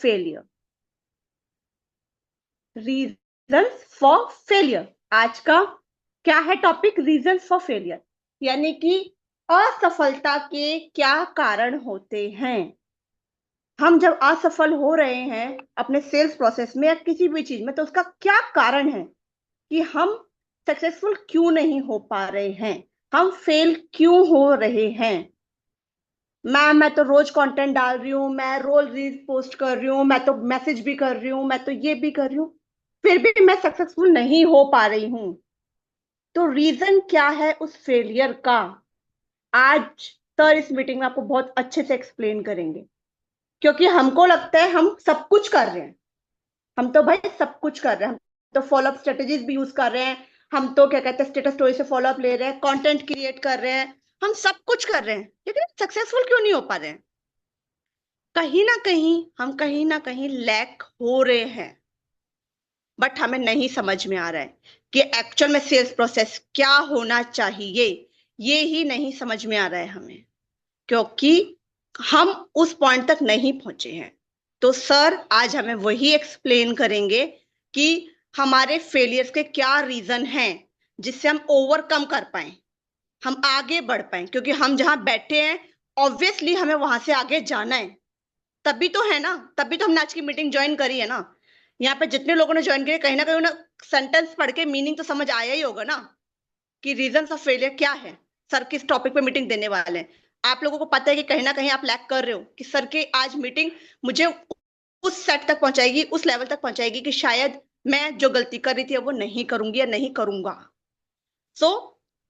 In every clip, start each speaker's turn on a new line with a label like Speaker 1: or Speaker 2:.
Speaker 1: Failure. Reasons for failure आज का क्या है टॉपिक? रीजंस फॉर फेलियर, यानी कि असफलता के क्या कारण होते हैं। हम जब असफल हो रहे हैं अपने सेल्स प्रोसेस में या किसी भी चीज में, तो उसका क्या कारण है कि हम सक्सेसफुल क्यों नहीं हो पा रहे हैं, हम फेल क्यों हो रहे हैं। मैं तो रोज कंटेंट डाल रही हूँ, मैं रोज रील पोस्ट कर रही हूँ, मैं तो मैसेज भी कर रही हूँ, मैं तो ये भी कर रही हूँ, फिर भी मैं सक्सेसफुल नहीं हो पा रही हूँ। तो रीजन क्या है उस फेलियर का? आज सर इस मीटिंग में आपको बहुत अच्छे से एक्सप्लेन करेंगे, क्योंकि हमको लगता है हम सब कुछ कर रहे हैं। हम तो भाई सब कुछ कर रहे हैं, हम तो फॉलोअप स्ट्रेटेजीज भी यूज कर रहे हैं, हम तो क्या कहते हैं स्टेटस स्टोरी से फॉलोअप ले रहे हैं, कंटेंट क्रिएट कर रहे हैं, हम सब कुछ कर रहे हैं, लेकिन सक्सेसफुल क्यों नहीं हो पा रहे हैं? कहीं ना कहीं लैक हो रहे हैं, बट हमें नहीं समझ में आ रहा है कि एक्चुअल में सेल्स प्रोसेस क्या होना चाहिए। ये ही नहीं समझ में आ रहा है हमें, क्योंकि हम उस पॉइंट तक नहीं पहुंचे हैं। तो सर आज हमें वही एक्सप्लेन करेंगे कि हमारे फेलियर्स के क्या रीजन हैं, जिससे हम ओवरकम कर पाए, हम आगे बढ़ पाए। क्योंकि हम जहां बैठे हैं, ऑब्वियसली हमें वहां से आगे जाना है, तभी तो है ना, तभी तो हमने आज की मीटिंग ज्वाइन करी है ना। यहाँ पे जितने लोगों ने ज्वाइन किया, कहीं ना कहीं उन्हें सेंटेंस पढ़ के मीनिंग तो समझ आया ही होगा ना कि रीजन ऑफ फेलियर क्या है। सर किस टॉपिक पे मीटिंग देने वाले हैं। आप लोगों को पता है कि कहीं ना कहीं आप लैक कर रहे हो कि सर की आज मीटिंग मुझे उस सेट तक पहुंचाएगी, उस लेवल तक पहुंचाएगी कि शायद मैं जो गलती कर रही थी वो नहीं करूंगी या नहीं करूंगा। सो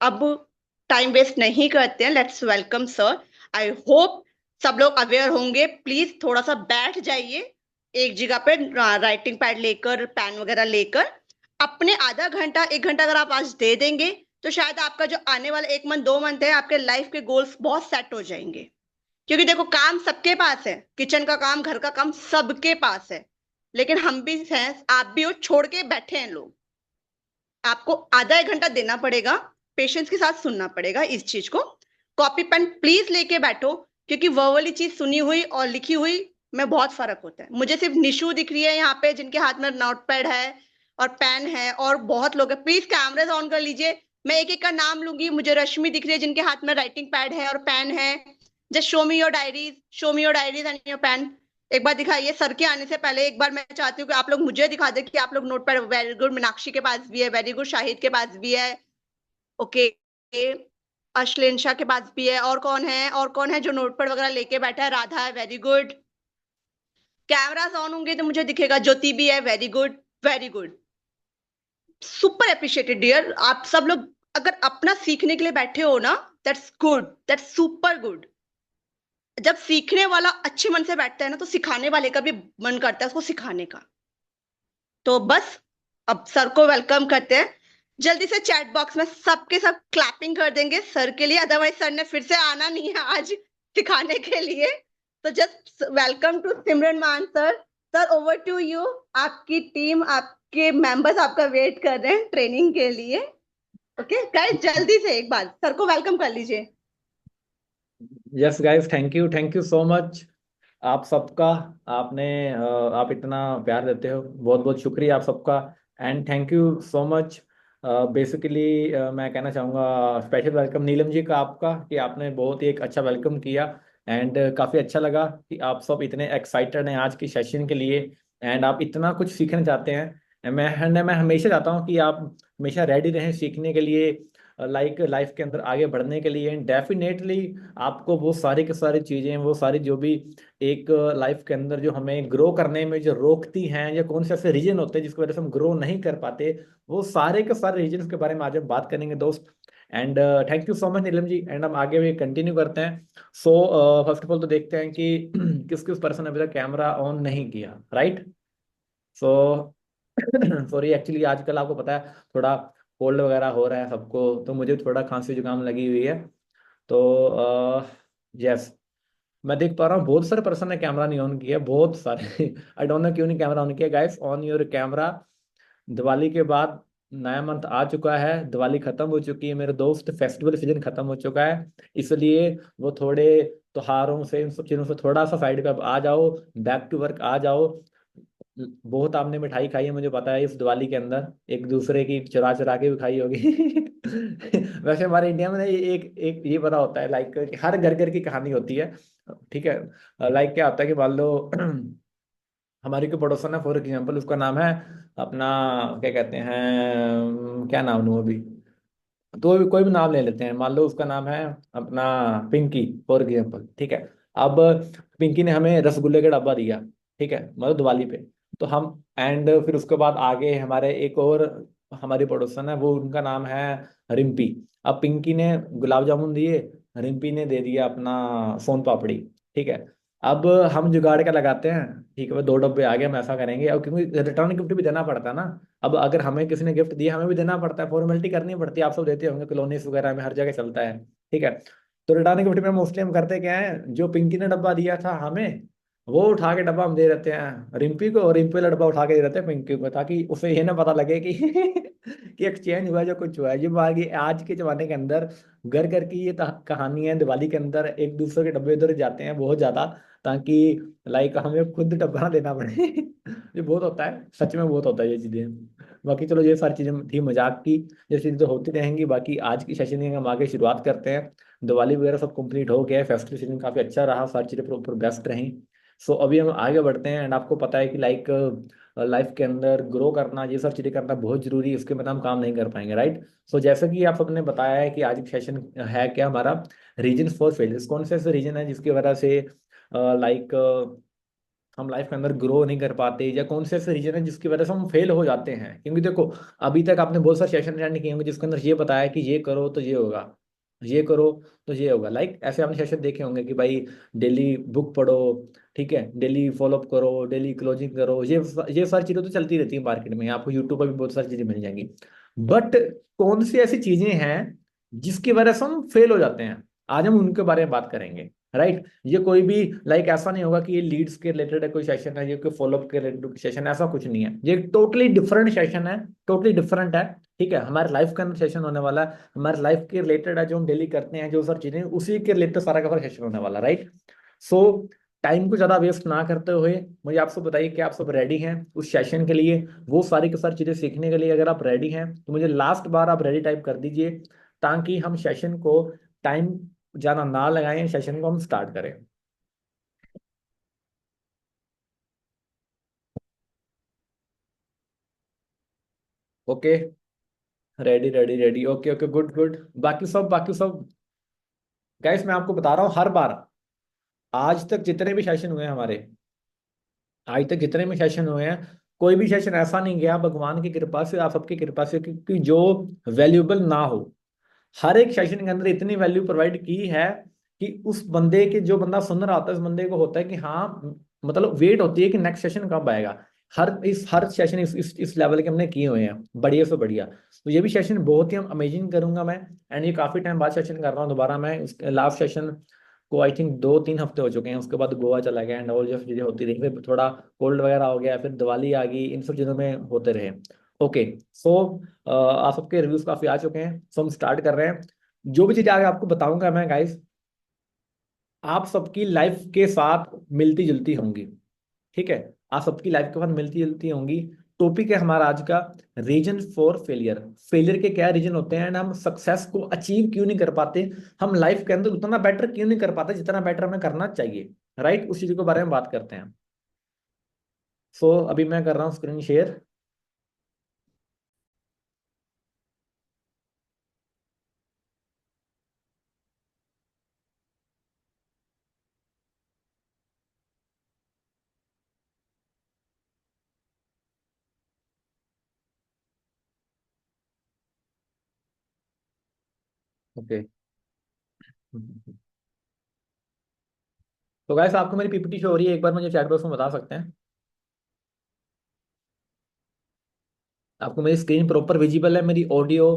Speaker 1: अब टाइम वेस्ट नहीं करते हैं, let's welcome sir. I hope सब लोग अवेयर होंगे। प्लीज थोड़ा सा बैठ जाइए एक जगह पे, राइटिंग पैड लेकर, पेन वगैरह लेकर। अपने आधा घंटा 1 घंटा अगर आप आज दे देंगे, तो शायद आपका जो आने वाला 1 मंथ 2 मंथ है, आपके लाइफ के गोल्स बहुत सेट हो जाएंगे। क्योंकि देखो, काम सबके पास है, किचन का काम, घर का काम सबके पास है, लेकिन हम भी हैं, आप भी हो, छोड़ के बैठे हैं लोग। आपको आधा 1 घंटा देना पड़ेगा, पेशेंस के साथ सुनना पड़ेगा इस चीज को। कॉपी पेन प्लीज लेके बैठो, क्योंकि वो वाली चीज सुनी हुई और लिखी हुई में बहुत फर्क होता है। मुझे सिर्फ निशु दिख रही है यहाँ पे, जिनके हाथ में नोट पैड है और पेन है, और बहुत लोग हैं। प्लीज कैमराज ऑन कर लीजिए, मैं एक एक का नाम लूंगी। मुझे रश्मि दिख रही है, जिनके हाथ में राइटिंग पैड है और पेन है। Just show me your diaries, show me your diaries and your pen. एक बार दिखाइए। सर के आने से पहले एक बार मैं चाहती हूँ कि आप लोग मुझे दिखा दें कि आप लोग note pad. Very good, Meenakshi के पास भी है, वेरी गुड, शाहिद के पास भी है, ओके, अश्लेन शाह के पास भी है। और कौन है, और कौन है जो नोट पैड वगैरह लेके बैठा है? राधा है, वेरी गुड। कैमरास ऑन होंगे तो मुझे दिखेगा। ज्योति भी है, very good, very good, super appreciated dear. आप सब लोग अगर अपना सीखने के लिए बैठे हो ना, that's good, that's super good. जब सीखने वाला अच्छे मन से बैठता है ना, तो सिखाने वाले का भी मन करता है उसको सिखाने का। तो बस अब सर को वेलकम करते हैं। जल्दी से चैट बॉक्स में सबके सब क्लैपिंग कर देंगे सर के लिए, अदरवाइज सर ने फिर से आना नहीं है आज सिखाने के लिए। तो just welcome to Simran Mann sir. Sir over to you. आपकी टीम, आपके मेंबर्स आपका वेट कर रहे हैं ट्रेनिंग के लिए। ओके गाइस, जल्दी से एक बार सर को वेलकम कर लीजिए।
Speaker 2: Yes guys, thank you so much आप सबका। आपने आप इतना प्यार देते हो, बहुत बहुत शुक्रिया आप सबका। And thank you so much. Basically मैं कहना चाहूँगा स्पेशल वेलकम नीलम जी का आपका, कि आपने बहुत ही एक अच्छा वेलकम किया। एंड काफ़ी अच्छा लगा कि आप सब इतने एक्साइटेड हैं आज की सेशन के लिए, एंड आप इतना कुछ सीखना चाहते हैं। मैं हमेशा चाहता हूँ कि आप हमेशा रेडी रहें सीखने के लिए, लाइक लाइफ के अंदर आगे बढ़ने के लिए। डेफिनेटली आपको वो सारी की सारी चीज़ें, वो सारी जो भी एक लाइफ के अंदर जो हमें ग्रो करने में जो रोकती हैं, या कौन से ऐसे रीजन होते हैं जिसकी वजह से हम ग्रो नहीं कर पाते, वो सारे के सारे रीजन के बारे में आज हम बात करेंगे दोस्त। And thank you so much Neelam ji. And हम आगे भी कंटिन्यू करते हैं। सो फर्स्ट ऑफ ऑल तो देखते हैं कि किस किस पर्सन ने अभी तक कैमरा ऑन नहीं किया, राइट। सो सॉरी, एक्चुअली आजकल आपको पता है थोड़ा कोल्ड वगैरह हो रहा है सबको, तो मुझे थोड़ा खांसी जुकाम लगी हुई है। तो यस, मैं देख पा रहा हूँ बहुत सारे पर्सन ने कैमरा नहीं ऑन किया, बहुत सारे आई डोंट नो क्यों नहीं कैमरा ऑन किया। Guys, on your camera. Diwali के बाद नया मंथ आ चुका है, दिवाली खत्म हो चुकी है मेरे दोस्त, फेस्टिवल सीजन खत्म हो चुका है, इसलिए वो थोड़े त्योहारों से, इन सब चीज़ों से थोड़ा सा साइड पे अब आ जाओ, बैक टू वर्क आ जाओ। बहुत आपने मिठाई खाई है मुझे पता है इस दिवाली के अंदर, एक दूसरे की चुरा चुरा के भी खाई होगी। वैसे हमारे इंडिया में ना ये एक एक ये बड़ा होता है, लाइक हर घर घर की कहानी होती है, ठीक है। लाइक क्या होता है कि मान लो हमारी कोई पड़ोसन है फॉर एग्जाम्पल, उसका नाम है अपना, क्या कहते हैं, क्या नाम लूँ अभी, तो भी कोई भी नाम ले लेते हैं, मान लो उसका नाम है अपना पिंकी फॉर एग्जाम्पल, ठीक है। अब पिंकी ने हमें रसगुल्ले का डब्बा दिया, ठीक है, मतलब दिवाली पे। तो हम, एंड फिर उसके बाद आगे हमारे एक और हमारी पड़ोसन है, वो उनका नाम है रिम्पी। अब पिंकी ने गुलाब जामुन दिए, रिम्पी ने दे दिया अपना सोन पापड़ी, ठीक है। अब हम जुगाड़ क्या लगाते हैं, ठीक है भाई 2 डब्बे आ गए, हम ऐसा करेंगे, अब क्योंकि रिटर्न गिफ्ट भी देना पड़ता है ना। अब अगर हमें किसी ने गिफ्ट दिया, हमें भी देना पड़ता है, फॉर्मेलिटी करनी पड़ती है, आप सब देते होंगे, कॉलोनीज वगैरह में हर जगह चलता है, ठीक है। तो रिटर्न गिफ्ट में मोस्टली हम करते क्या है, जो पिंकी ने डब्बा दिया था हमें, वो उठा के डब्बा हम दे देते हैं रिम्पी को, और रिम्पी वाला डब्बा उठा के दे देते हैं पिंकी को, ताकि उसे ये ना पता लगे कि कि एक्सचेंज हुआ है, जो कुछ हुआ है। ये बाकी आज के जमाने के अंदर घर घर की ये कहानी है, दिवाली के अंदर एक दूसरे के डब्बे उधर जाते हैं बहुत ज्यादा, ताकि लाइक हमें खुद डब्बा ना देना पड़े। ये बहुत होता है, सच में बहुत होता है ये चीजें। बाकी चलो ये सारी चीजें थी मजाक की, ये चीजें तो होती रहेंगी। बाकी आज की सेशन की हम आगे शुरुआत करते हैं। दिवाली वगैरह सब कंप्लीट हो गया है, फेस्टिव सीजन काफी अच्छा रहा, सारी चीजें प्रॉपर बेस्ट रही। सो अभी हम आगे बढ़ते हैं, एंड आपको पता है कि लाइक लाइफ के अंदर ग्रो करना, ये सब चीजें करना बहुत जरूरी है, इसके बिना हम काम नहीं कर पाएंगे, राइट। सो जैसे कि आप सबने बताया है कि आज का सेशन है क्या हमारा, रीजन फॉर फेलियर्स, कौन से ऐसे रीजन है जिसकी वजह से लाइक हम लाइफ के अंदर ग्रो नहीं कर पाते, या कौन से ऐसे रीजन है जिसकी वजह से हम फेल हो जाते हैं। क्योंकि देखो, अभी तक आपने बहुत सारे सेशन अटेंड किए होंगे जिसके अंदर ये बताया कि ये करो तो ये होगा, ये करो तो ये होगा, लाइक ऐसे आपने सेशन देखे होंगे कि भाई डेली बुक पढ़ो, ठीक है, डेली फॉलोअप करो, डेली क्लोजिंग करो, ये सारी चीजें तो चलती रहती है मार्केट में, आपको यूट्यूब पर भी बहुत सारी चीजें मिल जाएंगी। बट कौन सी ऐसी चीजें हैं जिसकी वजह से हम फेल हो जाते हैं, आज हम उनके बारे में बात करेंगे, राइट। ये कोई भी लाइक ऐसा नहीं होगा कि ये लीड्स के रिलेटेड है कोई सेशन है, ये कोई फॉलोअप के रिलेटेड सेशन है, ऐसा कुछ नहीं है, ये टोटली डिफरेंट सेशन है, टोटली डिफरेंट है, ठीक है। हमारे लाइफ के अंदर सेशन होने वाला है, हमारे लाइफ के रिलेटेड है, जो हम डेली करते हैं जो सारी चीजें, उसी के रिलेटेड सारा का सारा सेशन होने वाला, राइट। सो टाइम को ज्यादा वेस्ट ना करते हुए मुझे आपसे बताइए कि आप सब रेडी हैं उस सेशन के लिए, वो सारी की सारी चीजें सीखने के लिए। अगर आप रेडी हैं तो मुझे लास्ट बार आप रेडी टाइप कर दीजिए, ताकि हम सेशन को टाइम ज्यादा ना लगाएं, सेशन को हम स्टार्ट करें। Okay, ready ready ready, okay okay, good good. बाकी सब गाइस, मैं आपको बता रहा हूँ, हर बार आज तक जितने भी सेशन हुए हैं हमारे, आज तक जितने भी सेशन हुए हैं, कोई भी सेशन ऐसा नहीं गया भगवान की कृपा से, आप सबकी कृपा से, कि जो वैल्यूएबल ना हो। हर एक सेशन के अंदर इतनी वैल्यू प्रोवाइड की है कि उस बंदे के, जो बंदा सुन रहा होता है, उस बंदे को होता है कि हाँ, मतलब वेट होती है कि नेक्स्ट सेशन कब आएगा। हर सेशन इस लेवल के हमने किए हुए हैं, बढ़िया से बढ़िया। तो ये भी सेशन बहुत ही हम अमेजिंग करूंगा मैं, एंड ये काफी टाइम बाद सेशन कर रहा हूँ दोबारा मैं। लास्ट सेशन को आई थिंक 2-3 हफ्ते हो चुके हैं, उसके बाद गोवा चला गया, एंड और जो चीजें होती रही, फिर थोड़ा कोल्ड वगैरह हो गया, फिर दिवाली आ गई, इन सब चीजों में होते रहे। ओके, सो आप सबके रिव्यूज काफी आ चुके हैं, सो हम स्टार्ट कर रहे हैं। जो भी चीजें आगे आपको बताऊंगा मैं गाइस, आप सबकी लाइफ के साथ मिलती जुलती होंगी, ठीक है, आप सबकी लाइफ के साथ मिलती जुलती होंगी। टॉपिक है हमारा आज का, रीजन फॉर फेलियर। फेलियर के क्या रीजन होते हैं, एंड हम सक्सेस को अचीव क्यों नहीं कर पाते, हम लाइफ के अंदर उतना बेटर क्यों नहीं कर पाते जितना बेटर हमें करना चाहिए, राइट। उस चीज के बारे में बात करते हैं। सो अभी मैं कर रहा हूँ स्क्रीन शेयर। ओके, तो गाइस आपको मेरी पीपीटी शो हो रही है, एक बार मुझे चैट बॉक्स में बता सकते हैं, आपको मेरी स्क्रीन प्रॉपर विजिबल है, मेरी ऑडियो,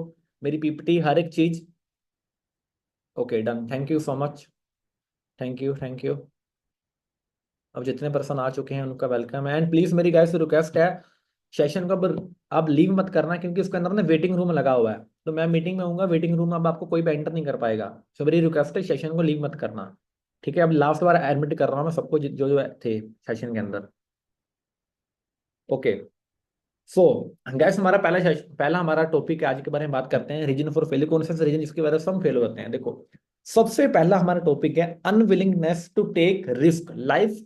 Speaker 2: मेरी पीपीटी, हर एक चीज। Okay done, thank you so much, thank you thank you. अब जितने पर्सन आ चुके हैं उनका वेलकम है, एंड प्लीज मेरी गाइस रिक्वेस्ट है, सेशन को अब आप लीव मत करना, क्योंकि उसके अंदर ना वेटिंग रूम लगा हुआ है, तो मैं मीटिंग में हूँगा, वेटिंग रूम में अब आपको कोई भी एंटर नहीं कर पाएगा। सो मेरी रिक्वेस्ट है, सेशन को लीव मत करना। ठीक है, अब लास्ट बार एडमिट कर रहा हूँ मैं सबको जो जो थे सेशन के अंदर। ओके, सो गैस हमारा पहला हमारा टॉपिक आज के बारे में बात करते हैं, रीजन फॉर फेलियर, कौन सा रीजन जिसकी वजह से हम फेल होते हैं। देखो, सबसे पहला हमारा टॉपिक है unwillingness to take risk. Life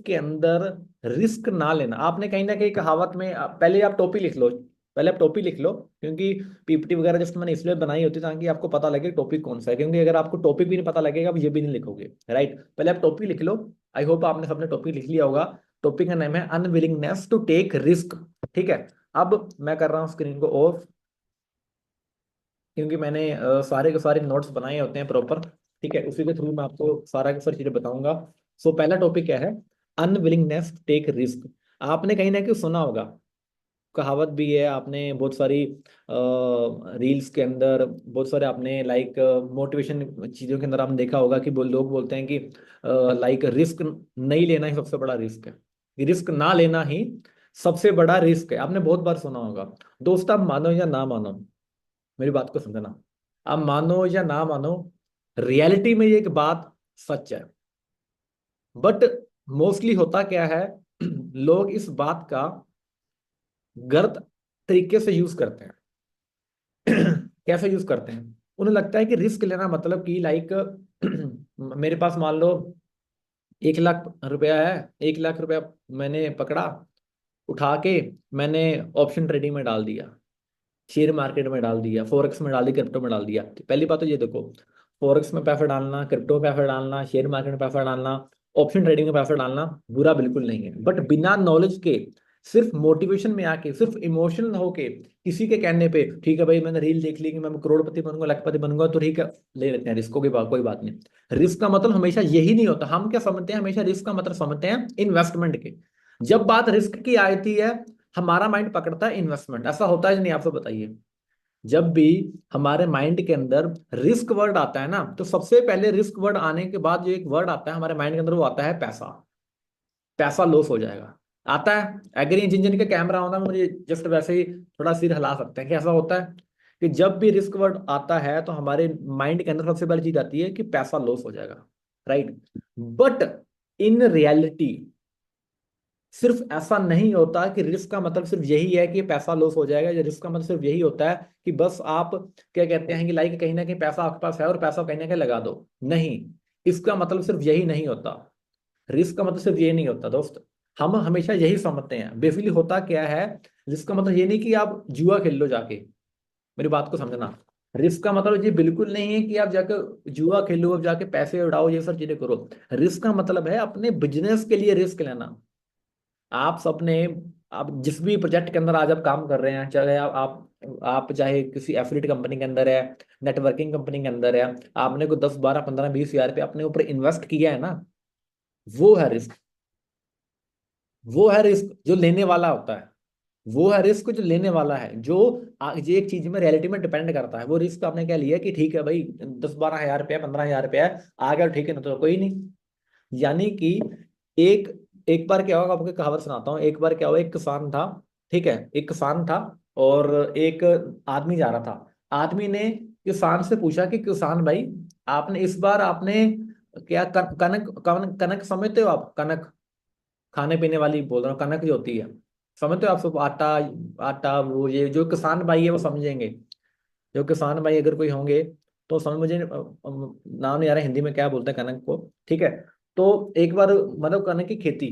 Speaker 2: के अंदर रिस्क ना लेना। आपने कहीं ना कहीं कहावत में पहले आप टॉपिक लिख लो, पहले आप टॉपिक लिख लो, क्योंकि पीपीटी वगैरह जस्ट मैंने इसलिए बनाई होती है ताकि आपको पता लगे टॉपिक कौन सा है, क्योंकि अगर आपको टॉपिक भी नहीं पता लगेगा आप ये भी नहीं लिखोगे, राइट। पहले आप टॉपिक लिख लो। आई होप आपने सबने टॉपिक लिख लिया होगा। टॉपिक का नाम है अनविलिंगनेस टू टेक रिस्क। ठीक है, अब मैं कर रहा हूँ स्क्रीन को ऑफ, क्योंकि मैंने सारे के सारे नोट्स बनाए होते हैं प्रॉपर। ठीक है, उसी के थ्रू मैं आपको सारा की सारी चीजें बताऊंगा। सो पहला टॉपिक क्या है, अनविलिंगनेस टू टेक रिस्क। आपने कहीं ना कहीं सुना होगा, कहावत भी है, आपने बहुत सारी रील्स के अंदर, बहुत सारे आपने लाइक मोटिवेशन चीज़ों के अंदर आपने देखा होगा कि लोग बोलते हैं कि लाइक रिस्क नहीं लेना ही सबसे बड़ा रिस्क है, रिस्क ना लेना ही सबसे बड़ा रिस्क है। आपने बहुत बार सुना होगा। दोस्त, आप मानो या ना मानो, मेरी बात को समझना, आप मानो या ना मानो, रियलिटी में ये एक बात सच है। बट मोस्टली होता क्या है, लोग इस बात का गलत तरीके से यूज करते हैं। कैसे यूज करते हैं, उन्हें लगता है कि रिस्क लेना मतलब कि लाइक मेरे पास मान लो 1 लाख रुपया है, 1 लाख रुपया मैंने पकड़ा, उठा के मैंने ऑप्शन ट्रेडिंग में डाल दिया, शेयर मार्केट में डाल दिया, फॉरेक्स में डाल दिया, क्रिप्टो में डाल दिया। तो पहली बात तो ये देखो, फॉरेक्स में पैसा डालना, क्रिप्टो में पैसा डालना, शेयर मार्केट में पैसा डालना, ऑप्शन ट्रेडिंग में पैसा डालना बुरा बिल्कुल नहीं है। बट बिना नॉलेज के, सिर्फ मोटिवेशन में आके, सिर्फ इमोशनल होके, किसी के कहने पे, ठीक है भाई मैंने रील देख ली कि मैं करोड़पति बनूंगा, लखपति बनूंगा, तो ठीक है ले लेते हैं रिस्क की बात, कोई बात नहीं। रिस्क का मतलब हमेशा यही नहीं होता। हम क्या समझते हैं, हमेशा रिस्क का मतलब समझते हैं इन्वेस्टमेंट के। जब बात रिस्क की आती है, हमारा माइंड पकड़ता है इन्वेस्टमेंट। ऐसा होता है नहीं, आप सब बताइए। जब भी हमारे माइंड के अंदर रिस्क वर्ड आता है ना, तो सबसे पहले रिस्क वर्ड आने के बाद जो एक वर्ड आता है हमारे माइंड के अंदर, वो आता है पैसा। पैसा लॉस हो जाएगा, आता है। अगर ये जिन जिन का कैमरा होना, मुझे जस्ट वैसे ही थोड़ा सिर हिला सकते हैं कि ऐसा होता है कि जब भी रिस्क वर्ड आता है तो हमारे माइंड के अंदर सबसे पहली चीज आती है कि पैसा लॉस हो जाएगा, राइट। बट इन रियलिटी सिर्फ ऐसा नहीं होता कि रिस्क का मतलब सिर्फ यही है कि पैसा लॉस हो जाएगा, या रिस्क का मतलब सिर्फ यही होता है कि बस आप क्या कहते हैं कि लाइक कहीं ना कहीं पैसा आपके पास है और पैसा कहीं ना कहीं लगा दो। नहीं, इसका मतलब सिर्फ यही नहीं होता। रिस्क का मतलब सिर्फ ये नहीं होता दोस्त। हम हमेशा यही समझते हैं, बेसिकली होता क्या है, रिस्क का मतलब ये नहीं कि आप जुआ खेल लो जाके, मेरी बात को समझना। रिस्क का मतलब ये बिल्कुल नहीं है कि आप जाकर जुआ खेलो, अब जाके पैसे उड़ाओ, ये सब चीजें करो। रिस्क का मतलब है अपने बिजनेस के लिए रिस्क लेना। आप सबने, आप जिस भी प्रोजेक्ट के अंदर आज आप काम कर रहे हैं, चाहे आप चाहे किसी एफिलिएट कंपनी के अंदर है, नेटवर्किंग कंपनी के अंदर है, आपने को 10 12 15 20 हजार रुपये अपने ऊपर इन्वेस्ट किया है ना, वो है रिस्क। वो है रिस्क जो लेने वाला होता है। वो है रिस्क जो लेने वाला है, जो ये एक चीज में रियलिटी में डिपेंड करता है। वो रिस्क आपने क्या लिया कि ठीक है भाई 10 12 हजार रुपया 15 हजार रुपया है, आ गया ठीक है, ना तो कोई नहीं। यानी कि एक एक बार क्या होगा, आपको एक कहावत सुनाता हूँ। एक बार क्या हुआ, एक किसान था, ठीक है, एक किसान था, और एक आदमी जा रहा था। आदमी ने किसान से पूछा कि किसान भाई, आपने इस बार आपने क्या कनक समझते हो आप? कनक, खाने पीने वाली बोल रहा हूँ, कनक जो होती है, समझते हो आप सब? आटा, आटा, वो ये जो किसान भाई है वो समझेंगे। जो किसान भाई अगर कोई होंगे तो समझ, मुझे नाम नहीं आ रहा हिंदी में क्या बोलते हैं कनक को, ठीक है। तो एक बार मतलब कनक की खेती,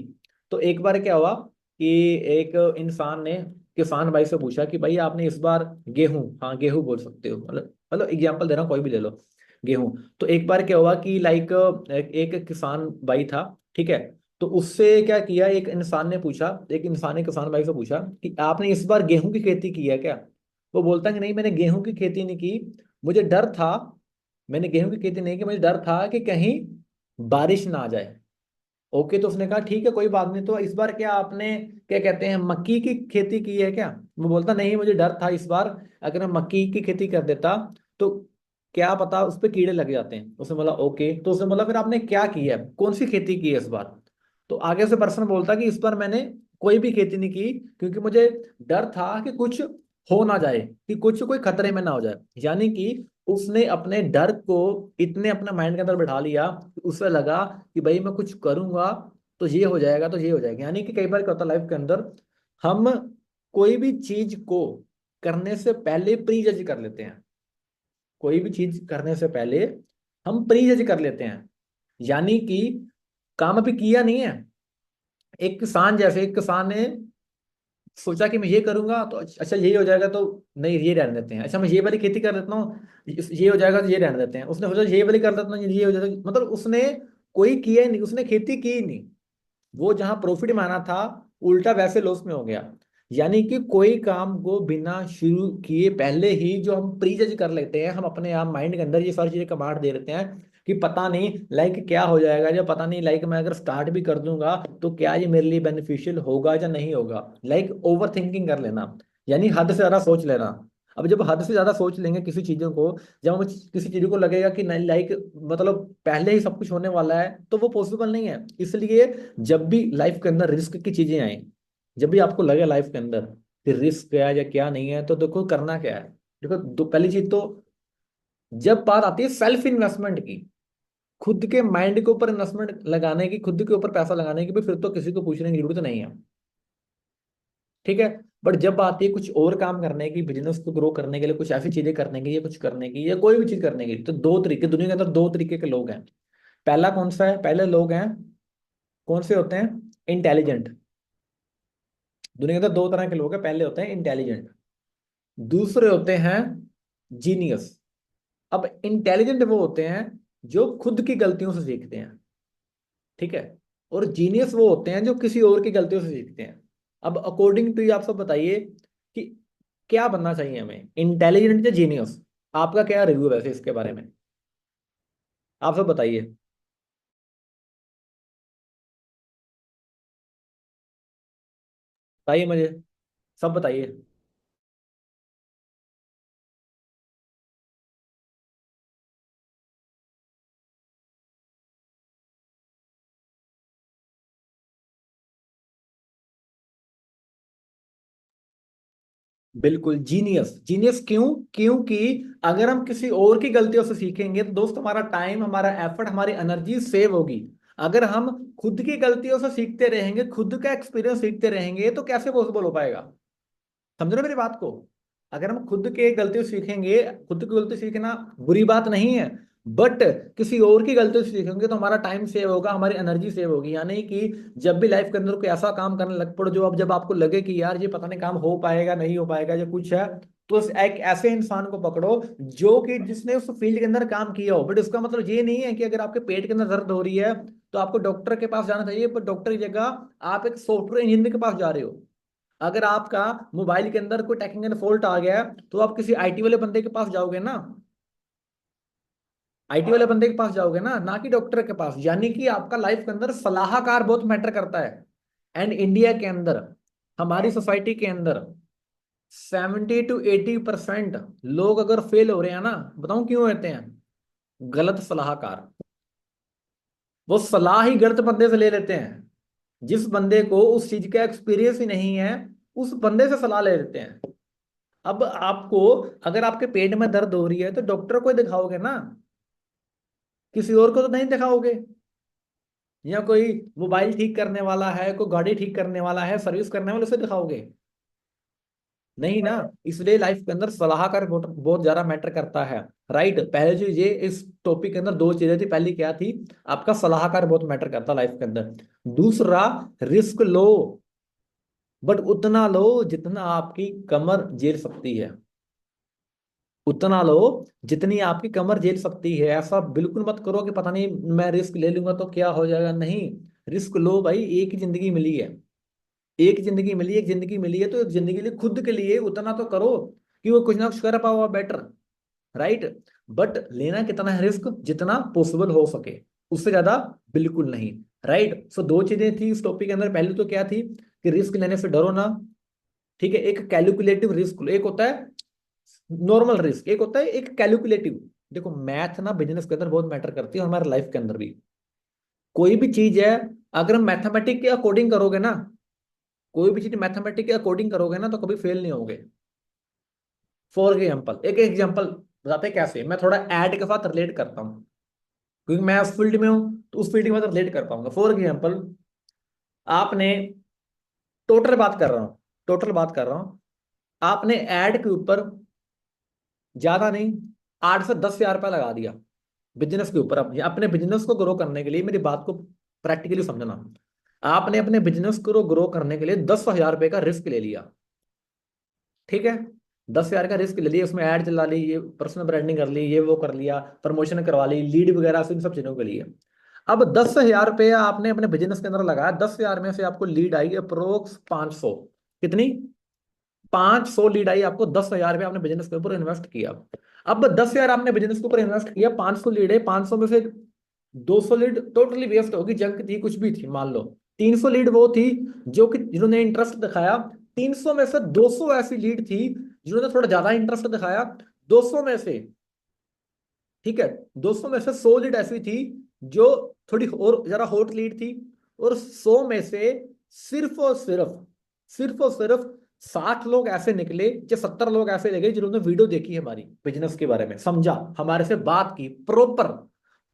Speaker 2: तो एक बार क्या हुआ कि एक इंसान ने किसान भाई से पूछा कि भाई आपने इस बार गेहूं, हाँ गेहूं बोल सकते हो, मतलब एग्जाम्पल दे रहा हूँ, कोई भी ले लो, गेहूं। तो एक बार क्या हुआ कि लाइक एक किसान भाई था, ठीक है। तो उससे क्या किया, एक इंसान ने पूछा, एक इंसान ने किसान भाई से पूछा कि आपने इस बार गेहूं की खेती की है क्या? वो बोलता है कि नहीं मैंने गेहूं की खेती नहीं की, मुझे डर था, मैंने गेहूं की खेती नहीं की, मुझे डर था कि कहीं बारिश ना आ जाए। ओके, तो उसने कहा ठीक है कोई बात नहीं, तो इस बार क्या आपने क्या कहते हैं मक्की की खेती की है क्या? वो बोलता नहीं, मुझे डर था इस बार अगर मैं मक्की की खेती कर देता तो क्या पता उस पर कीड़े लग जाते हैं। उसने बोला ओके, तो उसने बोला फिर आपने क्या किया है, कौन सी खेती की है इस बार? तो आगे से पर्सन बोलता कि इस बार मैंने कोई भी खेती नहीं की, क्योंकि मुझे डर था कि कुछ हो ना जाए, कि कुछ कोई खतरे में ना हो जाए। यानी कि उसने अपने डर को इतने अपने माइंड के अंदर बैठा लिया, उसे लगा कि भाई मैं कुछ करूंगा तो ये हो जाएगा, तो ये हो जाएगा। यानी कि कई बार क्या होता है लाइफ के अंदर, हम कोई भी चीज को करने से पहले प्री जज कर लेते हैं। कोई भी चीज करने से पहले हम प्री जज कर लेते हैं। यानी कि काम अभी किया नहीं है। एक किसान ने सोचा कि मैं ये करूंगा तो अच्छा यही हो जाएगा, तो नहीं ये रहने देते हैं। अच्छा मैं ये वाली खेती कर लेता हूँ, ये हो जाएगा तो ये रहने देते हैं। उसने सोचा ये वाली कर लेता हूँ, ये हो जाएगा, मतलब उसने कोई किया ही नहीं, उसने खेती की ही नहीं। वो जहां प्रॉफिट में आना था, उल्टा वैसे लॉस में हो गया। यानी कि कोई काम को बिना शुरू किए पहले ही जो हम प्री जज कर लेते हैं, हम अपने आप माइंड के अंदर ये सारी चीजें कमांड दे देते हैं कि पता नहीं लाइक क्या हो जाएगा, या पता नहीं लाइक मैं अगर स्टार्ट भी कर दूंगा तो क्या ये मेरे लिए बेनिफिशियल होगा या नहीं होगा। लाइक ओवर थिंकिंग कर लेना, यानी हद से ज्यादा सोच लेना। अब जब हद से ज्यादा सोच लेंगे किसी चीजों को, जब हमें किसी चीज को लगेगा कि नहीं लाइक मतलब पहले ही सब कुछ होने वाला है, तो वो पॉसिबल नहीं है। इसलिए जब भी लाइफ के अंदर रिस्क की चीजें आए, जब भी आपको लगे लाइफ के अंदर कि रिस्क क्या है या क्या नहीं है, तो देखो करना क्या है। देखो पहली चीज तो, जब बात आती है सेल्फ इन्वेस्टमेंट की, खुद के माइंड के ऊपर इन्वेस्टमेंट लगाने की, खुद के ऊपर पैसा लगाने की, भी फिर तो किसी को पूछने की जरूरत नहीं है। ठीक है। बट जब बात है कुछ और काम करने की, बिजनेस को ग्रो करने के लिए, कुछ ऐसी चीजें करने की, या कुछ करने की, या कोई भी चीज करने की, तो दो तरीके दुनिया के अंदर, दो तरीके के लोग हैं। पहला कौन सा है? पहले लोग हैं, कौन से होते हैं? इंटेलिजेंट। दुनिया के अंदर दो तरह के लोग हैं। पहले होते हैं इंटेलिजेंट, दूसरे होते हैं जीनियस। अब इंटेलिजेंट वो होते हैं जो खुद की गलतियों से सीखते हैं, ठीक है। और जीनियस वो होते हैं जो किसी और की गलतियों से सीखते हैं। अब अकॉर्डिंग टू ये आप सब बताइए कि क्या बनना चाहिए हमें, इंटेलिजेंट या जीनियस? आपका क्या रिव्यू है वैसे इसके बारे में? आप सब बताइए। बताइए मुझे, सब बताइए। बिल्कुल जीनियस, जीनियस क्यों? क्योंकि अगर हम किसी और की गलतियों से सीखेंगे तो दोस्त हमारा टाइम, हमारा एफर्ट, हमारी एनर्जी सेव होगी। अगर हम खुद की गलतियों से सीखते रहेंगे, खुद का एक्सपीरियंस सीखते रहेंगे, तो कैसे पॉसिबल हो पाएगा? समझ रहे हो मेरी बात को? अगर हम खुद के गलतियों से सीखेंगे, खुद की गलती सीखना बुरी बात नहीं है, बट किसी और की गलतियों से सीखेंगे तो हमारा टाइम सेव होगा, हमारी एनर्जी सेव होगी। यानी कि जब भी लाइफ के अंदर कोई ऐसा काम करने लग पड़ो, जो अब जब आपको लगे कि यार ये पता नहीं काम हो पाएगा नहीं हो पाएगा या कुछ है, तो एक ऐसे इंसान को पकड़ो जो कि जिसने उस फील्ड के अंदर काम किया हो। बट इसका मतलब ये नहीं है कि अगर आपके पेट के अंदर दर्द हो रही है तो आपको डॉक्टर के पास जाना चाहिए, पर डॉक्टर की जगह आप एक सॉफ्टवेयर इंजीनियर के पास जा रहे हो। अगर आपका मोबाइल के अंदर कोई टेक्निकल फॉल्ट आ गया है, तो आप किसी आईटी वाले बंदे के पास जाओगे ना, आईटी वाले बंदे के पास जाओगे ना कि डॉक्टर के पास। यानी कि आपका लाइफ के अंदर सलाहकार बहुत मैटर करता है। एंड इंडिया के अंदर, हमारी सोसाइटी के अंदर 70 to 80% लोग अगर फेल हो रहे हैं ना, बताऊं क्यों होते हैं? गलत सलाहकार। वो सलाह ही गलत बंदे से ले लेते हैं। जिस बंदे को उस चीज का एक्सपीरियंस ही नहीं है, उस बंदे से सलाह ले लेते हैं। अब आपको, अगर आपके पेट में दर्द हो रही है तो डॉक्टर को ही दिखाओगे ना, किसी और को तो नहीं दिखाओगे। या कोई मोबाइल ठीक करने वाला है, कोई गाड़ी ठीक करने वाला है, सर्विस करने वाले, उसे दिखाओगे नहीं ना। इसलिए लाइफ के अंदर सलाहकार बहुत बहुत ज्यादा मैटर करता है। राइट, पहले चीज ये, इस टॉपिक के अंदर दो चीजें थी। पहली क्या थी? आपका सलाहकार बहुत मैटर करता है लाइफ के अंदर। दूसरा, रिस्क लो, बट उतना लो जितना आपकी कमर झेल सकती है। उतना लो जितनी आपकी कमर झेल सकती है। ऐसा बिल्कुल मत करो कि पता नहीं मैं रिस्क ले लूंगा तो क्या हो जाएगा। नहीं, रिस्क लो भाई, एक ही जिंदगी मिली है। एक जिंदगी मिली, एक जिंदगी मिली है, तो एक जिंदगी के लिए, खुद के लिए उतना तो करो कि वो कुछ ना कुछ कर पाओ बेटर। राइट। बट लेना कितना है रिस्क? जितना पॉसिबल हो सके, उससे ज्यादा बिल्कुल नहीं। राइट। सो दो चीजें थी इस टॉपिक के अंदर। पहले तो क्या थी कि रिस्क लेने से डरो ना। ठीक है, एक कैलकुलेटिव रिस्क, एक होता है नॉर्मल रिस्क, एक होता है एक कैलकुलेटिव। देखो मैथ ना बिजनेस के अंदर बहुत मैटर करती है, और हमारे लाइफ के अंदर भी। कोई भी चीज है, अगर हम मैथमेटिक के अकॉर्डिंग करोगे ना, कोई भी चीज मैथमेटिक के अकॉर्डिंग करोगे ना, तो कभी फेल नहीं होगे। फॉर एग्जाम्पल, एक एग्जाम्पल बताते हैं कैसे, मैं थोड़ा ऐड के साथ रिलेट करता हूँ क्योंकि मैं उस फील्ड में हूँ, तो उस फील्ड के साथ रिलेट कर पाऊंगा। फॉर एग्जाम्पल, आपने, टोटल बात कर रहा हूँ, टोटल बात कर रहा हूँ, आपने ऐड के ऊपर ज्यादा नहीं 8 से 10 हज़ार रुपया लगा दिया बिजनेस के ऊपर। अपने बिजनेस को ग्रो करने के लिए, मेरी बात को प्रैक्टिकली समझना, आपने अपने बिजनेस को ग्रो करने के लिए 10 हज़ार रुपये का रिस्क ले लिया, ठीक है। 10 हज़ार का रिस्क ले लिया, उसमें ऐड चला ली, ये पर्सनल ब्रांडिंग कर ली, ये वो कर लिया, प्रमोशन करवा ली, लीड वगैरह से, इन सब चीजों के लिए। अब 10 हज़ार रुपया आपने अपने बिजनेस के अंदर लगाया, 10 हज़ार में से आपको लीड आई अप्रोक्स 500। कितनी? 500 लीड आई आपको। 10 हज़ार रुपया आपने बिजनेस के ऊपर इन्वेस्ट किया। अब 10 हज़ार आपने बिजनेस के ऊपर इन्वेस्ट किया, 500 लीड है, 500 में से 200 लीड टोटली वेस्ट होगी, जंक थी, कुछ भी थी मान लो। 300 लीड वो थी जो कि जिन्होंने इंटरेस्ट दिखाया। 300 में से 200 ऐसी लीड थी जिन्होंने थोड़ा ज्यादा इंटरेस्ट दिखाया। 200 में से, ठीक है, 200 में से 100 लीड ऐसी थी जो थोड़ी और जरा हॉट लीड थी। और 100 में से सिर्फ और सिर्फ 60 लोग ऐसे निकले, या 70 लोग ऐसे निकले जिन्होंने वीडियो देखी हमारी बिजनेस के बारे में, समझा, हमारे से बात की प्रॉपर।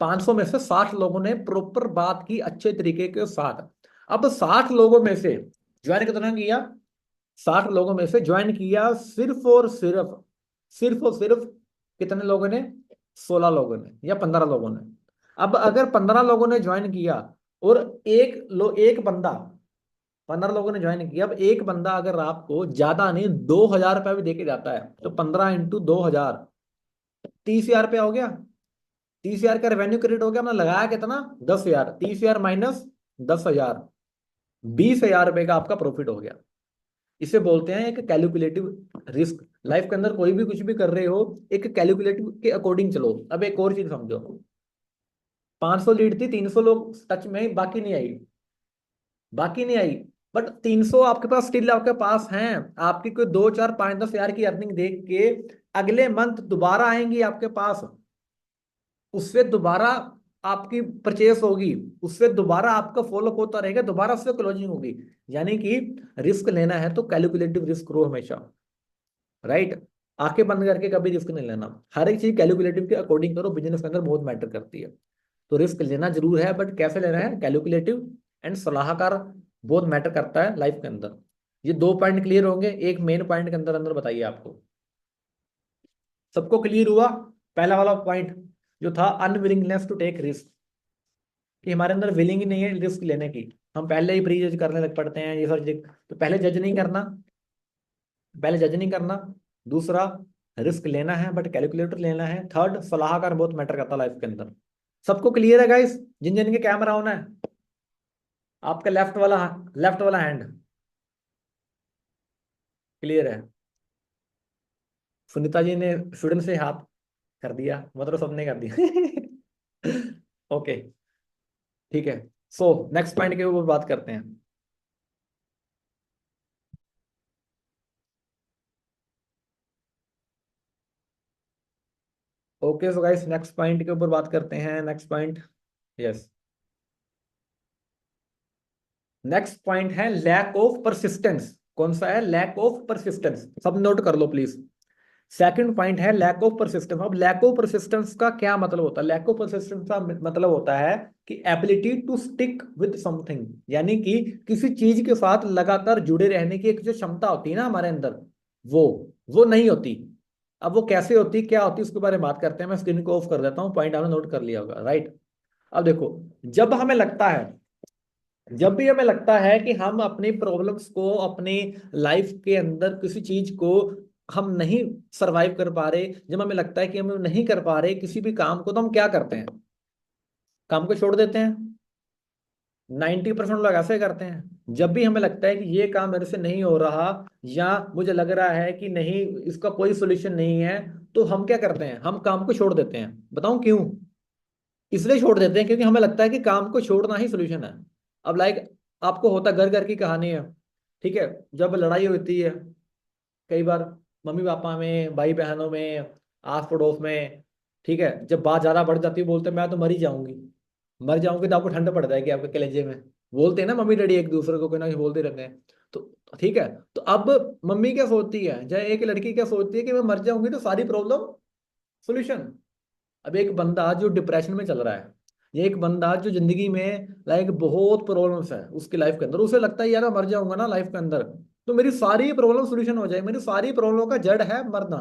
Speaker 2: 500 में से 60 लोगों ने प्रॉपर बात की अच्छे तरीके के साथ। अब 60 लोगों में से ज्वाइन कितना किया? 60 लोगों में से ज्वाइन किया सिर्फ और सिर्फ कितने लोगों ने? 16 लोगों ने या 15 लोगों ने। अब अगर 15 लोगों ने ज्वाइन किया और एक बंदा, 15 लोगों ने ज्वाइन किया, अब एक बंदा अगर आपको ज्यादा नहीं 2 हज़ार रुपया भी देके जाता है, तो 15 × 2 हज़ार, 30 हज़ार रुपया हो गया। 30 हज़ार का रेवेन्यू क्रिएट हो गया। हमने लगाया कितना? 10 हज़ार। 30 हज़ार माइनस 10 हज़ार, 20 हज़ार रुपये का आपका प्रॉफिट हो गया। इसे बोलते हैं एक कैलकुलेटिव रिस्क। लाइफ के अंदर कोई भी कुछ भी कर रहे हो, एक कैलकुलेटिव के अकॉर्डिंग चलो। अब एक और चीज समझो, 500 लीड थी, 300 लोग टच में ही, बाकी नहीं आई। बट 300 आपके पास स्टिल आपके पास हैं। आपकी कोई 2 4 5 10 हज़ार की अर्निंग देख के अगले मंथ दोबारा आएंगी आपके पास, उससे दोबारा आपकी परचेस होगी, उससे दोबारा आपका फॉलोअप होता रहेगा, दोबारा उससे क्लोजिंग होगी। यानी कि रिस्क लेना है तो कैलकुलेटिव रिस्क लो हमेशा, राइट। आंखें बंद करके कभी रिस्क नहीं लेना। हर एक चीज कैलकुलेटिव के अकॉर्डिंग करो, बिजनेस के अंदर बहुत मैटर करती है। तो रिस्क लेना जरूर है, बट कैसे लेना है? कैलकुलेटिव एंड सलाहकार बहुत मैटर करता है लाइफ के अंदर। ये 2 पॉइंट क्लियर होंगे, एक मेन पॉइंट के अंदर अंदर बताइए आपको। सबको क्लियर हुआ? पहला वाला पॉइंट जो था अनविलिंगनेस टू टेक रिस्क, कि हमारे अंदर विलिंग ही नहीं है रिस्क लेने की। हम पहले ही प्री जज करने लग पड़ते हैं ये सारी चीज। तो पहले जज नहीं करना, पहले जज नहीं करना। दूसरा, रिस्क लेना है बट कैलकुलेटर लेना है। थर्ड, सलाहकार बहुत मैटर करता है लाइफ के अंदर। सबको क्लियर है गाइस? जिन जिन के कैमरा ऑन है, आपका लेफ्ट वाला हैंड क्लियर है? सुनीता जी ने स्टूडेंट से हाथ कर दिया, मतलब सबने कर दिया। ओके, ठीक है। सो नेक्स्ट पॉइंट के ऊपर बात करते हैं। Okay so guys, next point के ऊपर बात करते हैं। Next point, yes, next point है लैक ऑफ परसिस्टेंस। कौन सा है? Lack of persistence. सब नोट कर लो प्लीज। सेकंड पॉइंट है लैक ऑफ परसिस्टेंस। अब लैक ऑफ परसिस्टेंस का क्या मतलब होता है? लैक ऑफ परसिस्टेंस का मतलब होता है कि ability to stick with something, यानी कि किसी चीज के साथ लगातार जुड़े रहने की एक जो क्षमता होती है ना हमारे अंदर, वो वो नहीं होती। अब वो कैसे होती, क्या होती, उसके बारे में बात करते हैं। मैं स्क्रीन को ऑफ कर देता हूँ, पॉइंट आपने नोट कर लिया होगा, राइट। अब देखो, जब हमें लगता है जब भी हमें लगता है कि हम अपनी प्रॉब्लम्स को, अपनी लाइफ के अंदर किसी चीज को हम नहीं सरवाइव कर पा रहे, जब हमें लगता है कि हम नहीं कर पा रहे किसी भी काम को, तो हम क्या करते हैं? काम को छोड़ देते हैं। 90% लोग ऐसे करते हैं। जब भी हमें लगता है कि ये काम मेरे से नहीं हो रहा, या मुझे लग रहा है कि नहीं, इसका कोई सोल्यूशन नहीं है, तो हम क्या करते हैं? हम काम को छोड़ देते हैं। बताऊं क्यों? इसलिए छोड़ देते हैं क्योंकि हमें लगता है कि काम को छोड़ना ही सोल्यूशन है। अब लाइक, आपको होता, घर घर की कहानी है, ठीक है। जब लड़ाई होती है कई बार, मम्मी पापा में, भाई बहनों में, आस पड़ोस में, ठीक है, जब बात ज्यादा बढ़ जाती है, बोलते हैं मैं तो मर ही जाऊंगी। मर जाऊंगी तो आपको ठंड पड़ जाएगी आपके कलेजे में। बोलते हैं ना मम्मी डैडी एक दूसरे को कोई ना कुछ बोलते रहते हैं। तो ठीक है, तो अब मम्मी क्या सोचती है, चाहे एक लड़की क्या सोचती है कि मैं मर जाऊंगी तो सारी प्रॉब्लम सोल्यूशन। अब एक बंदा जो डिप्रेशन में चल रहा है, या एक बंदा जो जिंदगी में लाइक बहुत प्रॉब्लम्स है उसकी लाइफ के अंदर, उसे लगता है यार मैं मर जाऊंगा ना लाइफ के अंदर तो मेरी सारी प्रॉब्लम सोल्यूशन हो जाए, मेरी सारी प्रॉब्लम का जड़ है मरना।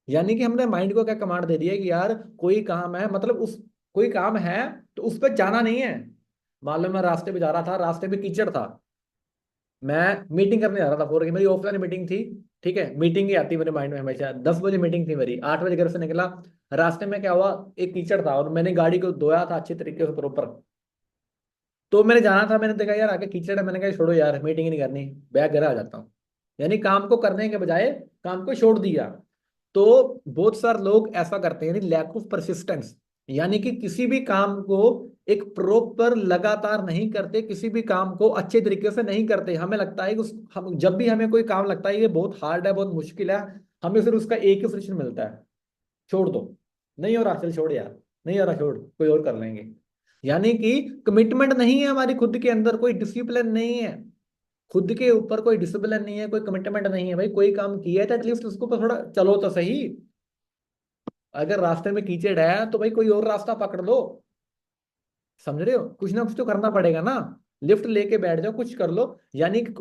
Speaker 2: यानी कि हमने माइंड को क्या कमांड दे दिया कि यार कोई काम है, मतलब उस कोई काम है तो उस पर जाना नहीं है। मान लो मैं रास्ते पे जा रहा था, रास्ते पे कीचड़ था, मैं मीटिंग करने जा रहा था, मेरी ऑफलाइन मीटिंग थी। ठीक है, मीटिंग ही आती मेरे माइंड में हमेशा, 10 बजे मीटिंग थी मेरी, 8 बजे घर से निकला। रास्ते में क्या हुआ, एक कीचड़ था और मैंने गाड़ी को धोया था अच्छे तरीके से प्रॉपर। तो मैंने जाना था, मैंने देखा यार आगे कीचड़ है, मैंने कहा छोड़ो यार मीटिंग नहीं करनी, बैग घर आ जाता हूँ। यानी काम को करने के बजाय काम को छोड़ दिया। तो बहुत सारे लोग ऐसा करते हैं, यानी लैक ऑफ परसिस्टेंस, यानी कि किसी भी काम को एक प्रॉपर लगातार नहीं करते, किसी भी काम को अच्छे तरीके से नहीं करते। हमें लगता है कि हम जब भी हमें कोई काम लगता है ये बहुत हार्ड है, बहुत मुश्किल है, हमें सिर्फ उसका एक ही सॉल्यूशन मिलता है, छोड़ दो, नहीं हो रहा चल छोड़ यार, नहीं हो रहा छोड़, कोई और कर लेंगे। यानी कि कमिटमेंट नहीं है हमारी खुद के अंदर, कोई डिसिप्लिन नहीं है, खुद के ऊपर कोई डिसिप्लिन नहीं है, कोई कमिटमेंट नहीं है। भाई कोई काम किया है तो एटलीस्ट उसको ऊपर थोड़ा चलो तो सही। अगर रास्ते में कीचड़ है तो भाई कोई और रास्ता पकड़ लो, समझ रहे हो, कुछ ना कुछ तो करना पड़ेगा ना। लिफ्ट लेके बैठ जाओ, कुछ कर लो, यानी कि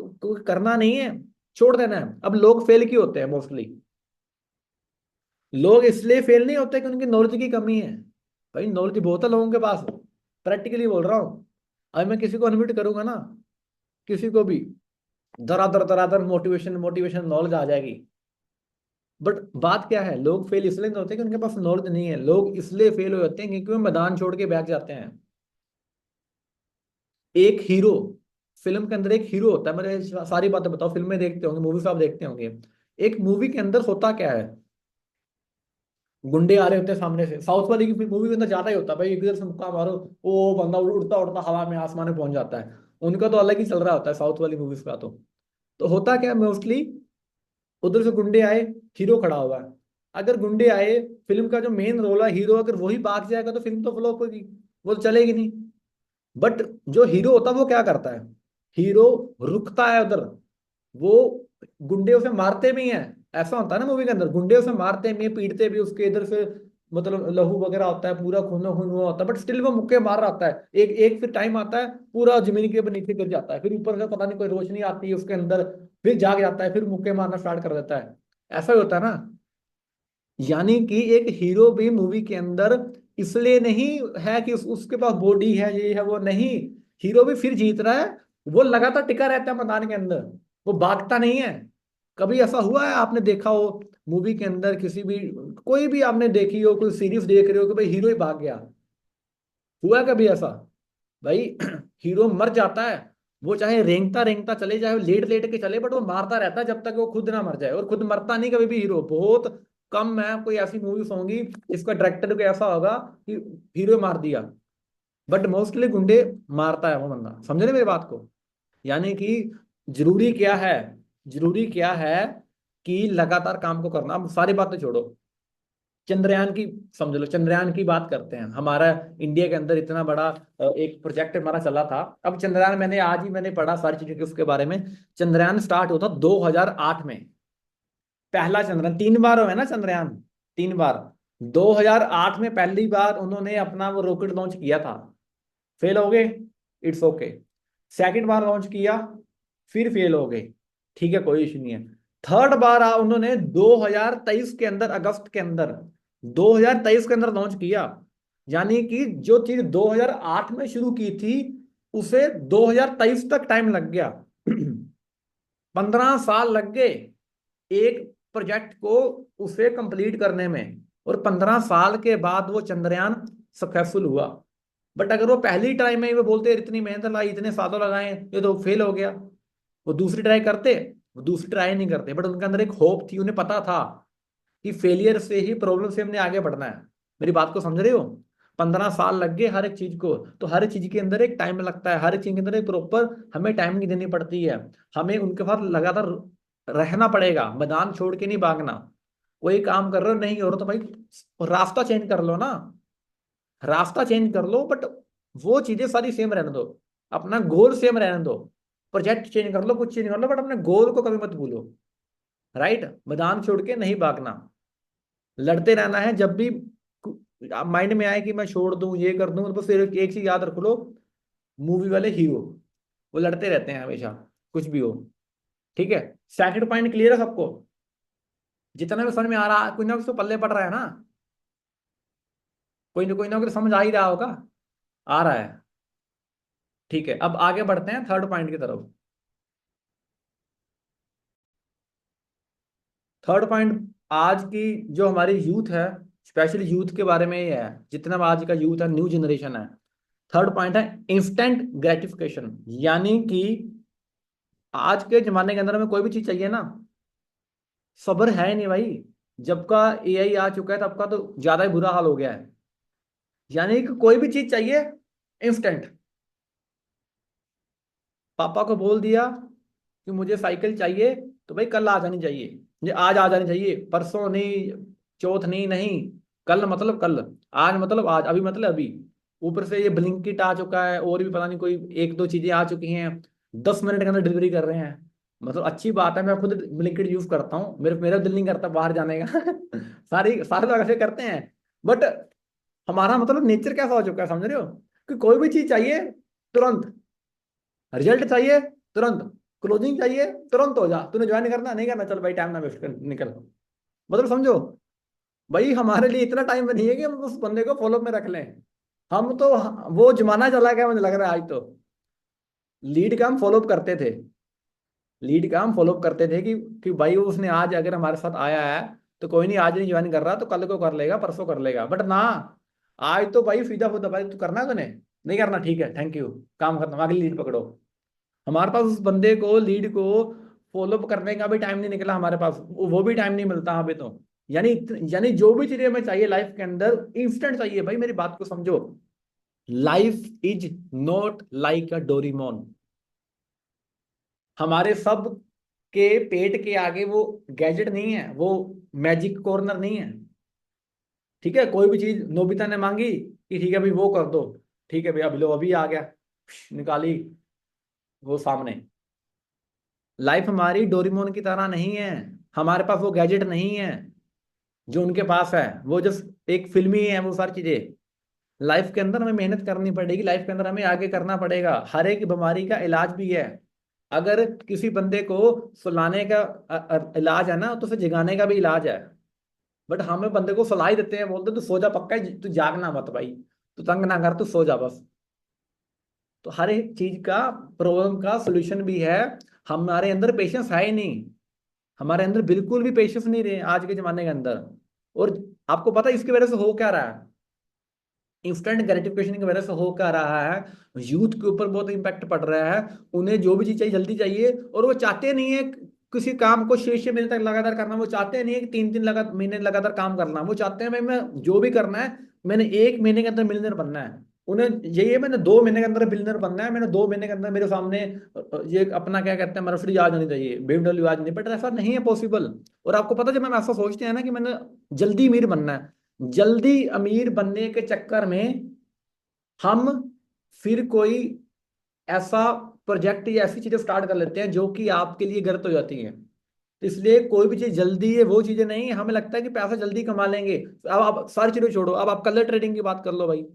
Speaker 2: करना नहीं है, छोड़ देना है। अब लोग फेल क्यों होते हैं मोस्टली, लोग इसलिए फेल नहीं होते कि उनकी नॉलेज की कमी है। भाई नॉलेज बहुत है लोगों के पास, प्रैक्टिकली बोल रहा हूँ। अब मैं किसी को अनम्यूट करूंगा ना, किसी को भी धराधर धराधर मोटिवेशन मोटिवेशन नॉलेज आ जाएगी। बट बात क्या है, लोग फेल इसलिए नहीं होते कि उनके पास नॉलेज नहीं है, लोग इसलिए फेल हो जाते हैं क्योंकि वो मैदान छोड़ के बैठ जाते हैं। एक हीरो, फिल्म के अंदर एक हीरो होता है, मेरे सारी बातें बताओ, फिल्में देखते होंगे, मूवीज आप देखते होंगे। एक मूवी के अंदर होता क्या है, गुंडे आ रहे होते हैं सामने से, साउथ वाली की मूवी के अंदर ज्यादा ही होता है भाई, एक इधर से मुक्का मारो, वो बंदा उड़ता उड़ता हवा में आसमान में पहुंच जाता है। उनका तो अलग ही चल रहा होता है साउथ वाली मूवीज का। तो होता क्या है मोस्टली, उधर से गुंडे आए, हीरो खड़ा हुआ है। अगर गुंडे आए, फिल्म का जो मेन रोल है हीरो, अगर वही भाग जाएगा तो फिल्म तो फ्लॉप होगी, वो तो चलेगी नहीं। बट जो हीरो होता है वो क्या करता है, हीरो रुकता है उधर, वो गुंडे उसे मारते भी हैं, ऐसा होता है ना मूवी के अंदर, गुंडे उसे मारते भी हैं, पीटते भी उसके इधर से, मतलब लहू वगैरह होता है, पूरा खून खून हुआ होता है, बट स्टिल वो मुक्के मार रहा होता है। एक एक फिर टाइम आता है पूरा जमीन के नीचे गिर जाता है, फिर ऊपर से पता नहीं कोई रोशनी आती है उसके अंदर, फिर जाग जाता है, फिर मुक्के मारना स्टार्ट कर देता है। ऐसा ही होता है ना। यानी कि एक हीरो भी मूवी के अंदर इसलिए नहीं है कि उसके पास बॉडी है, ये है वो नहीं, हीरो भी फिर जीत रहा है, वो लगातार टिका रहता है मैदान के अंदर, वो भागता नहीं है। कभी ऐसा हुआ है आपने देखा हो मूवी के अंदर, किसी भी कोई भी आपने देखी हो, कोई सीरीज देख रहे हो कि भाई हीरो ही भाग गया, हुआ है कभी ऐसा? भाई हीरो मर जाता है, वो चाहे रेंगता रेंगता चले, चाहे लेट लेट के चले, बट वो मारता रहता है जब तक वो खुद ना मर जाए, और खुद मरता नहीं कभी भी हीरो। बहुत कम है कोई ऐसी मूवीज होंगी जिसका डायरेक्टर को ऐसा होगा कि हीरो मार दिया, बट मोस्टली गुंडे मारता है वो बंदा। समझे ना मेरी बात को? यानी कि जरूरी क्या है, जरूरी क्या है कि लगातार काम को करना। अब सारी बातें छोड़ो, चंद्रयान की समझ लो, चंद्रयान की बात करते हैं। हमारा इंडिया के अंदर इतना बड़ा एक प्रोजेक्ट हमारा चला था। अब चंद्रयान मैंने आज ही मैंने पढ़ा सारी चीजें उसके बारे में। चंद्रयान स्टार्ट हुआ था 2008 में, पहला चंद्रयान, 3 बार हुआ है ना चंद्रयान, 3 बार। 2008 में पहली बार उन्होंने अपना वो रॉकेट लॉन्च किया था, फेल हो गए, it's okay. Second bar launch किया, फिर फेल हो गए, ठीक है कोई इशू नहीं है। थर्ड बार उन्होंने 2023 के अंदर, अगस्त के अंदर, 2023 के अंदर लॉन्च किया। यानी कि जो चीज 2008 में शुरू की थी उसे 2023 तक टाइम लग गया। 15 साल लग गए एक प्रोजेक्ट को उसे कंप्लीट करने में, और 15 साल के बाद वो चंद्रयान सक्सेसफुल हुआ। बट अगर वो पहली ट्राई में ही वो बोलते इतनी मेहनत लाई, इतने सालों लगाए, ये तो फेल हो गया, वो दूसरी ट्राई करते, वो दूसरी ट्राई नहीं करते। बट उनके अंदर एक होप थी, उन्हें पता था कि फेलियर से ही, प्रॉब्लम से हमने आगे बढ़ना है। मेरी बात को समझ रहे हो? 15 साल लग गए हर एक चीज को, तो हर एक चीज के अंदर एक टाइम लगता है, हर एक चीज के अंदर एक प्रॉपर हमें टाइम की देनी पड़ती है। हमें उनके साथ लगातार रहना पड़ेगा, मैदान छोड़ के नहीं भागना। कोई काम कर रहे हो नहीं हो रहा तो भाई रास्ता चेंज कर लो ना, रास्ता चेंज कर लो, बट वो चीजें सारी सेम रहने दो। अपना गोल सेम रहने दो, प्रोजेक्ट चेंज कर लो, कुछ चेंज कर लो, बट अपने गोल को कभी मत भूलो। राइट, मैदान छोड़ के नहीं भागना, लड़ते रहना है। जब भी माइंड में आए कि मैं छोड़ दूं, ये कर दूं, तो बस एक चीज याद रख लो, मूवी वाले हीरो वो लड़ते रहते हैं हमेशा, कुछ भी हो। ठीक है, सेकंड पॉइंट क्लियर है सबको? जितना भी समझ में आ रहा, कोई ना कुछ तो पल्ले पड़ रहा है ना, कोई ना कोई समझ आ ही रहा होगा, आ रहा है। ठीक है, अब आगे बढ़ते हैं थर्ड पॉइंट की तरफ। थर्ड पॉइंट, आज की जो हमारी यूथ है, स्पेशली यूथ के बारे में ये है, जितना भी आज का यूथ है, न्यू जनरेशन है। थर्ड पॉइंट है इंस्टेंट ग्रेटिफिकेशन, यानी कि आज के जमाने के अंदर हमें कोई भी चीज चाहिए ना, सब्र है नहीं भाई। जब का एआई आ चुका है तब का तो ज्यादा ही बुरा हाल हो गया है। यानी कि कोई भी चीज चाहिए इंस्टेंट। पापा को बोल दिया कि मुझे साइकिल चाहिए, तो भाई कल आ जानी चाहिए, मुझे आज आ जानी चाहिए, परसों नहीं, चौथ नहीं, नहीं, कल मतलब कल, आज मतलब आज, अभी मतलब अभी। ऊपर से ये ब्लिंकिट आ चुका है, और भी पता नहीं कोई एक दो चीजें आ चुकी हैं, 10 मिनट के अंदर डिलीवरी कर रहे हैं। मतलब अच्छी बात है, मैं खुद ब्लिंकिट यूज करता हूँ, मेरा दिल नहीं करता बाहर जाने का। सारे लोग ऐसे करते हैं, बट हमारा मतलब नेचर कैसा हो चुका है, समझ रहे हो? कि कोई भी चीज चाहिए तुरंत, रिजल्ट चाहिए तुरंत, क्लोजिंग चाहिए तुरंत, हो जा, तूने ज्वाइन करना नहीं करना, चल भाई टाइम ना वेस्ट कर, निकल। मतलब समझो, भाई हमारे लिए इतना टाइम नहीं है कि हम उस बंदे को फॉलो में रख लें। हम तो, वो जमाना चला गया मुझे लग रहा है आज तो। लीड का हम फॉलो अप करते थे, लीड का हम फॉलो अप करते थे कि भाई वो उसने आज अगर हमारे साथ आया है तो कोई नहीं, आज नहीं ज्वाइन कर रहा तो कल को कर लेगा, परसों कर लेगा, बट ना, आज तो भाई सीधा खुदा, भाई तू करना है तूने, नहीं करना, ठीक है, थैंक यू, काम खत्म, अगली लीड पकड़ो। हमारे पास उस बंदे को, लीड को फॉलो अप करने का भी टाइम नहीं निकला हमारे पास, वो भी टाइम नहीं मिलता अभी तो। यानी यानी जो भी चीजें हमें चाहिए लाइफ के अंदर इंस्टेंट चाहिए भाई, मेरी बात को समझो। Life is not like a Doraemon. हमारे सब के पेट के आगे वो गैजेट नहीं है, वो मैजिक कॉर्नर नहीं है। ठीक है, कोई भी चीज नोबिता ने मांगी कि ठीक है भाई वो कर दो, ठीक है भाई अभी लो, अभी आ गया, निकाली वो सामने। लाइफ हमारी डोरीमोन की तरह नहीं है, हमारे पास वो गैजेट नहीं है जो उनके पास है, वो जस्ट एक फिल्मी है वो सारी चीजें। लाइफ के अंदर हमें मेहनत करनी पड़ेगी, लाइफ के अंदर हमें आगे करना पड़ेगा, हर एक बीमारी का इलाज भी है। अगर किसी बंदे को सुलाने का इलाज है ना, तो उसे जगाने का भी इलाज है। बट हमें बंदे को सलाह ही देते हैं, बोलते तू सो जा, पक्का है, तू जागना मत भाई, तू तंग ना कर, तू सो जा बस। तो हर एक चीज का, प्रॉब्लम का सोल्यूशन भी है। हमारे अंदर पेशेंस है ही नहीं, हमारे अंदर बिल्कुल भी पेशेंस नहीं रहे आज के जमाने के अंदर। और आपको पता है इसकी वजह से हो क्या रहा है? इंस्टेंट ग्रेटिफिकेशन की वजह से हो क्या रहा है? यूथ के ऊपर बहुत इम्पैक्ट पड़ रहा है। उन्हें जो भी चीज चाहिए जल्दी चाहिए, और वो चाहते नहीं है किसी काम को 6 6 महीने तक लगातार करना, वो चाहते नहीं है कि 3 3 महीने लगातार काम करना, वो चाहते हैं भाई मैं जो भी करना है, मैंने 1 महीने के अंदर मिलियनर बनना है। उन्हें यही है, मैंने 2 महीने के अंदर बिलियनर बनना है, मैंने 2 महीने के अंदर मेरे सामने ये अपना क्या कहते हैं, मर्सिडीज आ जानी चाहिए, BMW आ जानी, बट ऐसा नहीं है पॉसिबल। और आपको पता है, जब हम ऐसा सोचते हैं ना कि मैंने जल्दी अमीर बनना है, जल्दी अमीर बनने के चक्कर में हम फिर कोई ऐसा प्रोजेक्ट या ऐसी चीजें स्टार्ट कर लेते हैं जो कि आपके लिए गलत हो जाती हैं। तो इसलिए कोई भी चीज जल्दी है वो चीजें नहीं, हमें लगता है कि पैसा जल्दी कमा लेंगे। अब आप सारी चीजें छोड़ो, अब आप कलर ट्रेडिंग की बात कर लो भाई।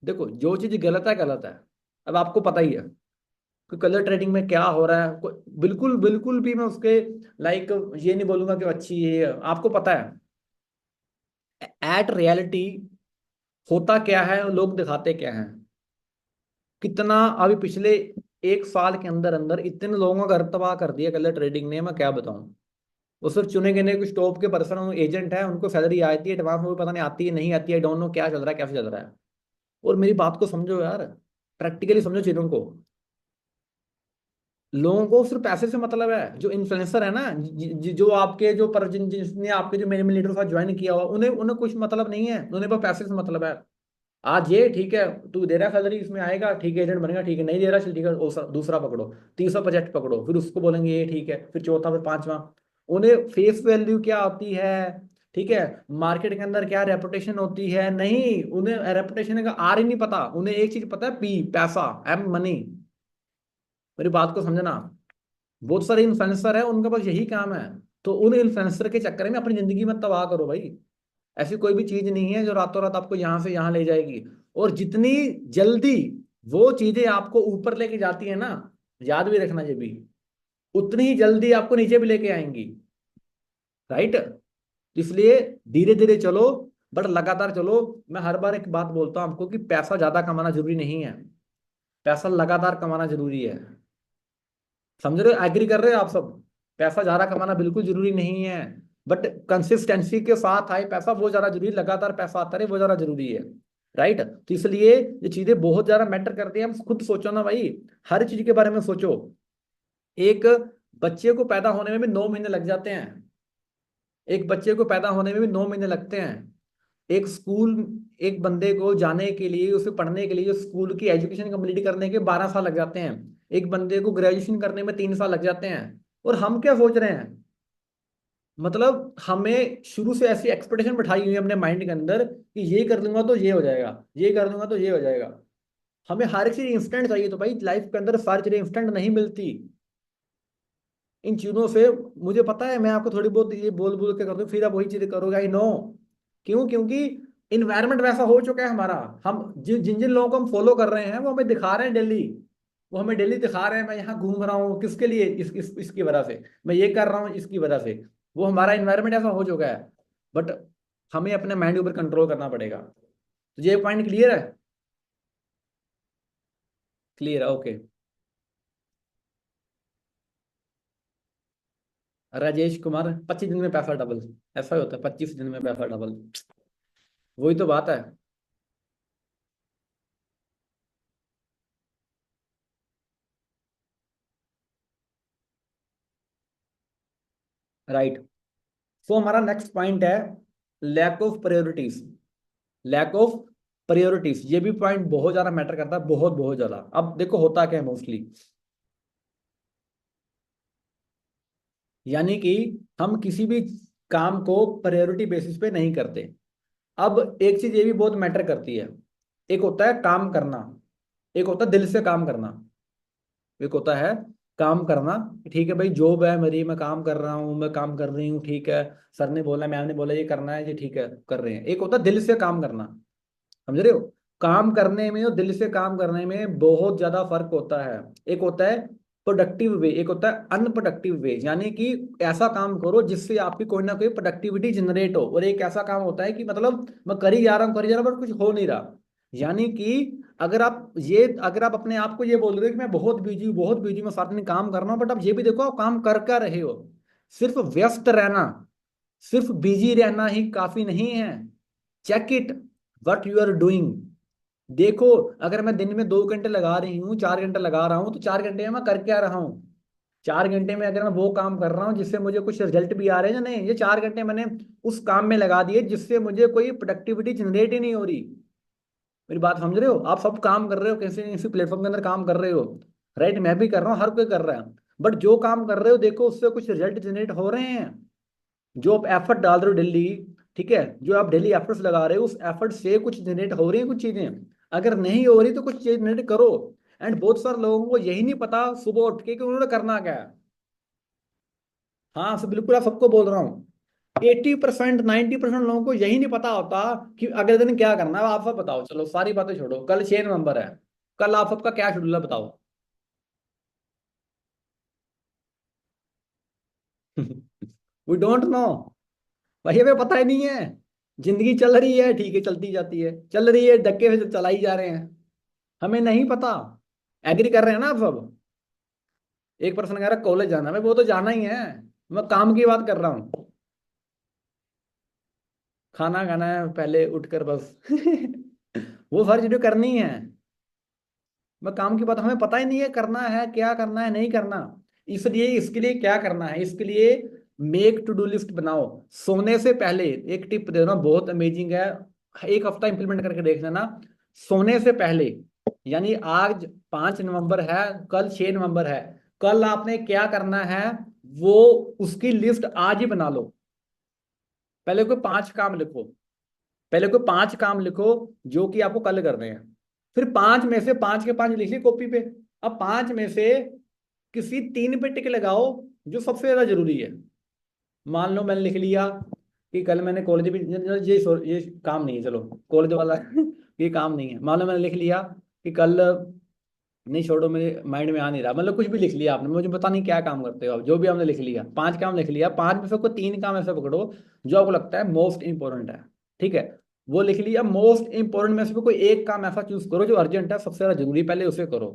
Speaker 2: देखो, जो चीज गलत है गलत है, अब आपको पता ही है कि कलर ट्रेडिंग में क्या हो रहा है। बिल्कुल बिल्कुल भी मैं उसके लाइक ये नहीं बोलूंगा कि अच्छी है, आपको पता है एट रियलिटी होता क्या है और लोग दिखाते क्या है। कितना अभी पिछले 1 साल के अंदर अंदर इतने लोगों का घर तबाह कर दिया कलर ट्रेडिंग ने, मैं क्या बताऊं। वो सिर्फ चुने गिने कुछ टॉप के पर्सन एजेंट है, उनको सैलरी आती है एडवांस में, भी पता नहीं आती है नहीं आती है, डोंट नो क्या चल रहा है कैसे चल रहा है। और मेरी बात को समझो यार, प्रैक्टिकली समझो चीजों को। लोगों को सिर्फ पैसे से मतलब है, जो इन्फ्लुएंसर है ना, जो आपके जो पर जिसने आपके जो मेरे लीडर के साथ ज्वाइन किया हुआ, उन्हें उन्हें कुछ मतलब नहीं है, उन्हें बस पैसे से मतलब है। आज ये ठीक है, तू दे रहा है सैलरी, इसमें आएगा ठीक है, एजेंट बनेगा, ठीक है, नहीं दे रहा चल ठीक है, दूसरा पकड़ो, तीसरा प्रोजेक्ट पकड़ो, फिर उसको बोलेंगे ये ठीक है, फिर चौथा, फिर पांचवा। उन्हें फेस वैल्यू क्या होती है, ठीक है, मार्केट के अंदर क्या रेपुटेशन होती है, नहीं, उन्हें रेपुटेशन का आर ही नहीं पता, उन्हें एक चीज पता है, पैसा, एम मनी। मेरी बात को समझना। बहुत सारे इन्फ्लुएंसर है, उनके पास यही काम है, तो उन इन्फ्लुएंसर के चक्कर में अपनी जिंदगी मत तबाह करो भाई। ऐसी कोई भी चीज नहीं है जो रातों रात आपको यहाँ से यहाँ ले जाएगी। और जितनी जल्दी वो चीजें आपको ऊपर लेके जाती है ना, याद भी रखना ये भी, उतनी ही जल्दी आपको नीचे भी लेके आएंगी। राइट। इसलिए धीरे धीरे चलो, बट लगातार चलो। मैं हर बार एक बात बोलता हूँ आपको कि पैसा ज्यादा कमाना जरूरी नहीं है, पैसा लगातार कमाना जरूरी है। समझ रहे हो, एग्री कर रहे हो आप सब? पैसा ज्यादा कमाना बिल्कुल जरूरी नहीं है, बट कंसिस्टेंसी के साथ आए पैसा वो ज्यादा जरूरी है, लगातार पैसा आता रहे वो ज्यादा जरूरी है। राइट। तो इसलिए ये चीजें बहुत ज्यादा मैटर करती हैं। हम खुद सोचो ना भाई, हर चीज के बारे में सोचो। एक बच्चे को पैदा होने में भी 9 महीने लग जाते हैं, एक बच्चे को पैदा होने में भी 9 महीने लगते हैं। एक स्कूल, एक बंदे को जाने के लिए, उसे पढ़ने के लिए, स्कूल की एजुकेशन कंप्लीट करने के 12 साल लग जाते हैं। एक बंदे को ग्रेजुएशन करने में 3 साल लग जाते हैं। और हम क्या सोच रहे हैं, मतलब हमें शुरू से ऐसी एक्सपेक्टेशन बैठाई हुई है अपने माइंड के अंदर कि ये कर लूंगा तो ये हो जाएगा, ये कर लूंगा तो ये हो जाएगा। हमें हर चीज इंस्टेंट चाहिए, तो भाई लाइफ के अंदर सारी चीजें इंस्टेंट नहीं मिलती। इन चीजों से मुझे पता है, मैं आपको थोड़ी बहुत ये बोल बोल के कर दूं, फिर आप वही चीजें करोगे, आई नो। क्यों? क्योंकि इन्वायरमेंट वैसा हो चुका है हमारा। हम जिन जिन जिन लोगों को हम फॉलो कर रहे हैं वो हमें दिखा रहे हैं डेली, वो हमें डेली दिखा रहे हैं मैं यहाँ घूम रहा हूँ किसके लिए, इसकी वजह से मैं ये कर रहा हूँ, इसकी वजह से। वो हमारा इन्वायरमेंट ऐसा हो चुका है। बट हमें अपने माइंड के ऊपर कंट्रोल करना पड़ेगा। तो ये पॉइंट क्लियर है? क्लियर है, ओके। राजेश कुमार, 25 दिन में पैसा डबल, ऐसा ही होता है, 25 दिन में पैसा डबल। वही तो बात है। राइट। सो हमारा नेक्स्ट पॉइंट है lack of priorities. Lack of priorities, ये भी पॉइंट बहुत ज्यादा मैटर करता है, बहुत बहुत ज्यादा। अब देखो होता क्या है मोस्टली, यानी कि हम किसी भी काम को प्रायोरिटी बेसिस पे नहीं करते। अब एक चीज ये भी बहुत मैटर करती है, एक होता है काम करना, एक होता है दिल से काम करना। एक होता है काम करना, ठीक है भाई जॉब है मेरी, मैं काम कर रहा हूँ, मैं काम कर रही हूँ, ठीक है, सर ने बोला, मैम ने बोला ये करना है, ये ठीक है कर रहे हैं। एक होता है दिल से काम करना। समझ रहे हो? काम करने में और दिल से काम करने में बहुत ज्यादा फर्क होता है। एक होता है प्रोडक्टिव वे, एक होता है अनप्रोडक्टिव वे, यानी कि ऐसा काम करो जिससे आपकी कोई ना कोई प्रोडक्टिविटी जनरेट हो। और एक ऐसा काम होता है कि मतलब मैं कर ही जा रहा हूँ, कर ही जा रहा हूँ, बट कुछ हो नहीं रहा। यानी कि अगर आप अपने आप को ये बोल रहे हो कि मैं बहुत बिजी हूँ, बहुत बिजी, मैं साथ में काम कर रहा हूँ, बट आप ये भी देखो आप काम कर क्या रहे हो। सिर्फ व्यस्त रहना, सिर्फ बिजी रहना ही काफी नहीं है। Check it what you are doing. देखो, अगर मैं दिन में 2 घंटे लगा रही हूँ, 4 घंटे लगा रहा हूँ, तो 4 घंटे में मैं कर क्या रहा हूँ? 4 घंटे में अगर मैं वो काम कर रहा हूँ जिससे मुझे कुछ रिजल्ट भी आ रहे हैं या नहीं, ये 4 घंटे मैंने उस काम में लगा दिए जिससे मुझे कोई प्रोडक्टिविटी जनरेट ही नहीं हो रही। मेरी बात समझ रहे हो? आप सब काम कर रहे हो, किसी किसी प्लेटफॉर्म के अंदर काम कर रहे हो। राइट, मैं भी कर रहा हूँ, हर कोई कर रहा है। बट जो काम कर रहे हो देखो उससे कुछ रिजल्ट जनरेट हो रहे हैं। जो आप एफर्ट डाल रहे हो डेली, ठीक है, जो आप डेली एफर्ट्स लगा रहे हो, उस एफर्ट से कुछ जनरेट हो रही है कुछ चीजें। अगर नहीं हो रही तो कुछ चीज जनरेट करो। एंड बहुत सारे लोगों को यही नहीं पता सुबह उठ के कि उन्होंने करना क्या है। हाँ सब बिल्कुल, आप सबको बोल रहा हूँ, 80% 90% लोगों को यही नहीं पता होता कि अगले दिन क्या करना है। आप सब बताओ, चलो सारी बातें छोड़ो, कल 6 नवंबर है, कल आप सबका क्या शेड्यूल है बताओ। We don't know. भाई हमें पता ही नहीं है। जिंदगी चल रही है, ठीक है, चलती जाती है, चल रही है, धक्के से चलाई जा रहे हैं, हमें नहीं पता। एग्री कर रहे हैं ना आप सब? एक पर्सन कह रहा है कॉलेज जाना है, वो तो जाना ही है, मैं काम की बात कर रहा हूँ। खाना खाना है पहले उठकर बस। वो सारी चीजें करनी है। मैं काम की बात, हमें पता ही नहीं है करना है क्या, करना है नहीं करना। इसलिए इसके लिए क्या करना है, इसके लिए मेक टू डू लिस्ट बनाओ। सोने से पहले एक टिप दे रहा हूं, बहुत अमेजिंग है, एक हफ्ता इंप्लीमेंट करके देख लेना। सोने से पहले, यानी आज 5 नवंबर है, कल 6 नवंबर है, कल आपने क्या करना है वो उसकी लिस्ट आज ही बना लो। पहले कोई 5 काम लिखो, पहले कोई 5 काम लिखो जो कि आपको कल करने हैं। फिर 5 में से 5 के 5 लिखिए कॉपी पे। अब 5 में से किसी 3 पे टिक लगाओ जो सबसे ज्यादा जरूरी है। मान लो मैंने लिख लिया कि कल मैंने कॉलेज भी, ये काम नहीं है, चलो कॉलेज वाला ये काम नहीं है। मान लो मैंने लिख लिया कि कल, नहीं छोड़ो, मेरे माइंड में आ नहीं रहा, मतलब कुछ भी लिख लिया आपने, मुझे पता नहीं क्या काम करते हो आप, जो भी आपने लिख लिया, 5 काम लिख लिया, 5 में से कोई 3 काम ऐसे पकड़ो जो आपको लगता है मोस्ट इंपॉर्टेंट है। ठीक है, वो लिख लिया। मोस्ट इंपॉर्टेंट में से कोई एक काम ऐसा चूज करो जो अर्जेंट है, सबसे ज्यादा जरूरी, पहले उसे करो,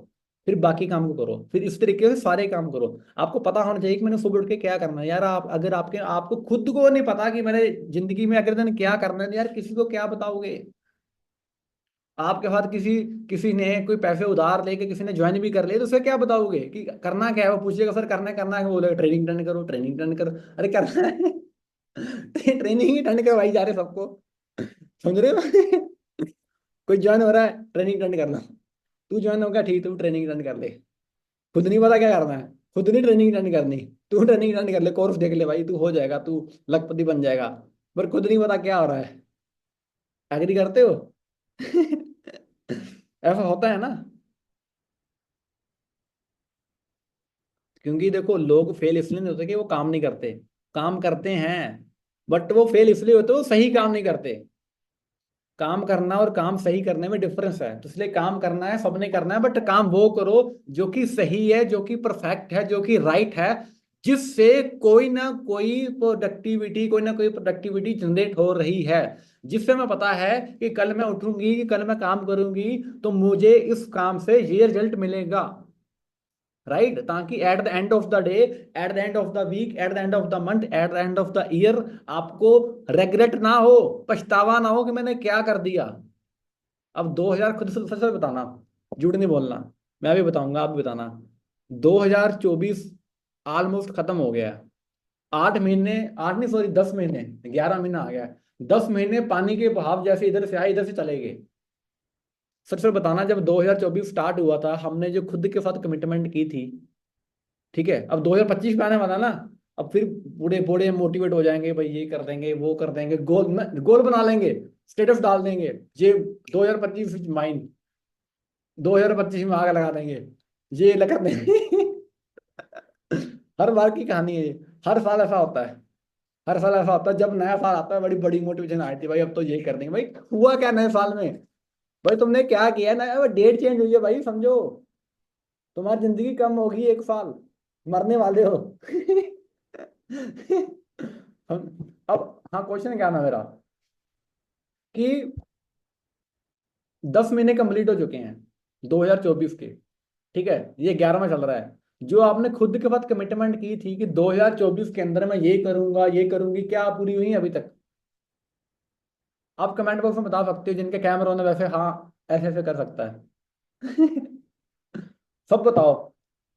Speaker 2: फिर बाकी काम को करो, फिर इस तरीके से सारे काम करो। आपको पता होना चाहिए कि मैंने सुबह उठ के क्या करना है यार। आप अगर आपको खुद को नहीं पता कि मैंने जिंदगी में अगले दिन क्या करना है, तो यार किसी को क्या बताओगे। आपके साथ किसी किसी ने कोई पैसे उधार लेके किसी ने ज्वाइन भी कर लिया, तो उसे क्या बताओगे कि करना क्या है। वो पूछेगा सर करना है, बोलेगा ट्रेनिंग अटेंड करो, ट्रेनिंग अटेंड करो। अरे करना है ट्रेनिंग ही अटेंड करवाई जा रहे सबको, समझ रहे हो कोई ज्वाइन हो रहा है, ट्रेनिंग अटेंड करना। तू ज्वाइन होगा ठीक, तू ट्रेनिंग अटेंड कर ले। खुद नहीं पता क्या करना है, खुद नहीं ट्रेनिंग अटेंड करनी, तू ट्रेनिंग अटेंड कर ले, कोर्स देख ले भाई, तू हो जाएगा, तू लखपति बन जाएगा। पर खुद नहीं पता क्या हो रहा है। एग्री करते हो ऐसा होता है ना। क्योंकि देखो, लोग फेल इसलिए नहीं होते कि वो काम नहीं करते, काम करते हैं, बट वो फेल इसलिए होते वो सही काम नहीं करते। काम करना और काम सही करने में डिफरेंस है, तो इसलिए काम करना है, सबने करना है, बट काम वो करो जो कि सही है, जो कि परफेक्ट है, जो कि राइट है, जिससे कोई ना कोई प्रोडक्टिविटी जनरेट हो रही है, जिससे मैं पता है कि कल मैं उठूंगी, कि कल मैं काम करूंगी तो मुझे इस काम से ये रिजल्ट मिलेगा। राइट, ताकि at the end of the day, at the end of the week, at the end of the month, at the end of the year, आपको रेग्रेट ना हो, पछतावा ना हो कि मैंने क्या कर दिया। अब 2000, खुद से सच सच बताना, झूठ नहीं बोलना, मैं भी बताऊंगा, आप भी बताना। 2024 ऑलमोस्ट खत्म हो गया है। 8 महीने, 8 नहीं सॉरी 10 महीने, 11 महीना आ गया है। 10 महीने पानी के बहाव जैसे इधर से आए इधर से चले गए। सच सच बताना, जब 2024 स्टार्ट हुआ था, हमने जो खुद के साथ कमिटमेंट की थी, ठीक है, अब 2025 में आने वाला ना, अब फिर बूढ़े बूढ़े मोटिवेट हो जाएंगे, भाई ये कर देंगे, वो कर देंगे, गोल बना लेंगे, स्टेटस डाल देंगे, ये 2025 माइंड, 2025 में आग लगा देंगे, ये लगा देंगे हर बार की कहानी है ये। हर साल ऐसा होता है, हर साल ऐसा होता है, जब नया साल आता है बड़ी बड़ी मोटिवेशन आती है, भाई अब तो यही कर देंगे। भाई हुआ क्या नए साल में, भाई तुमने क्या किया ना, डेट चेंज हुई है भाई, समझो, तुम्हारी जिंदगी कम होगी 1 साल, मरने वाले हो अब हाँ, क्वेश्चन क्या ना मेरा, कि 10 महीने कंप्लीट हो चुके हैं 2024 के, ठीक है, ये 11वां चल रहा है। जो आपने खुद के साथ कमिटमेंट की थी कि 2024 के अंदर मैं ये करूंगा, ये करूंगी, क्या पूरी हुई है अभी तक? आप कमेंट बॉक्स में बता सकते हो, जिनके कैमरा ने वैसे हाँ ऐसे ऐसे कर सकता है सब बताओ।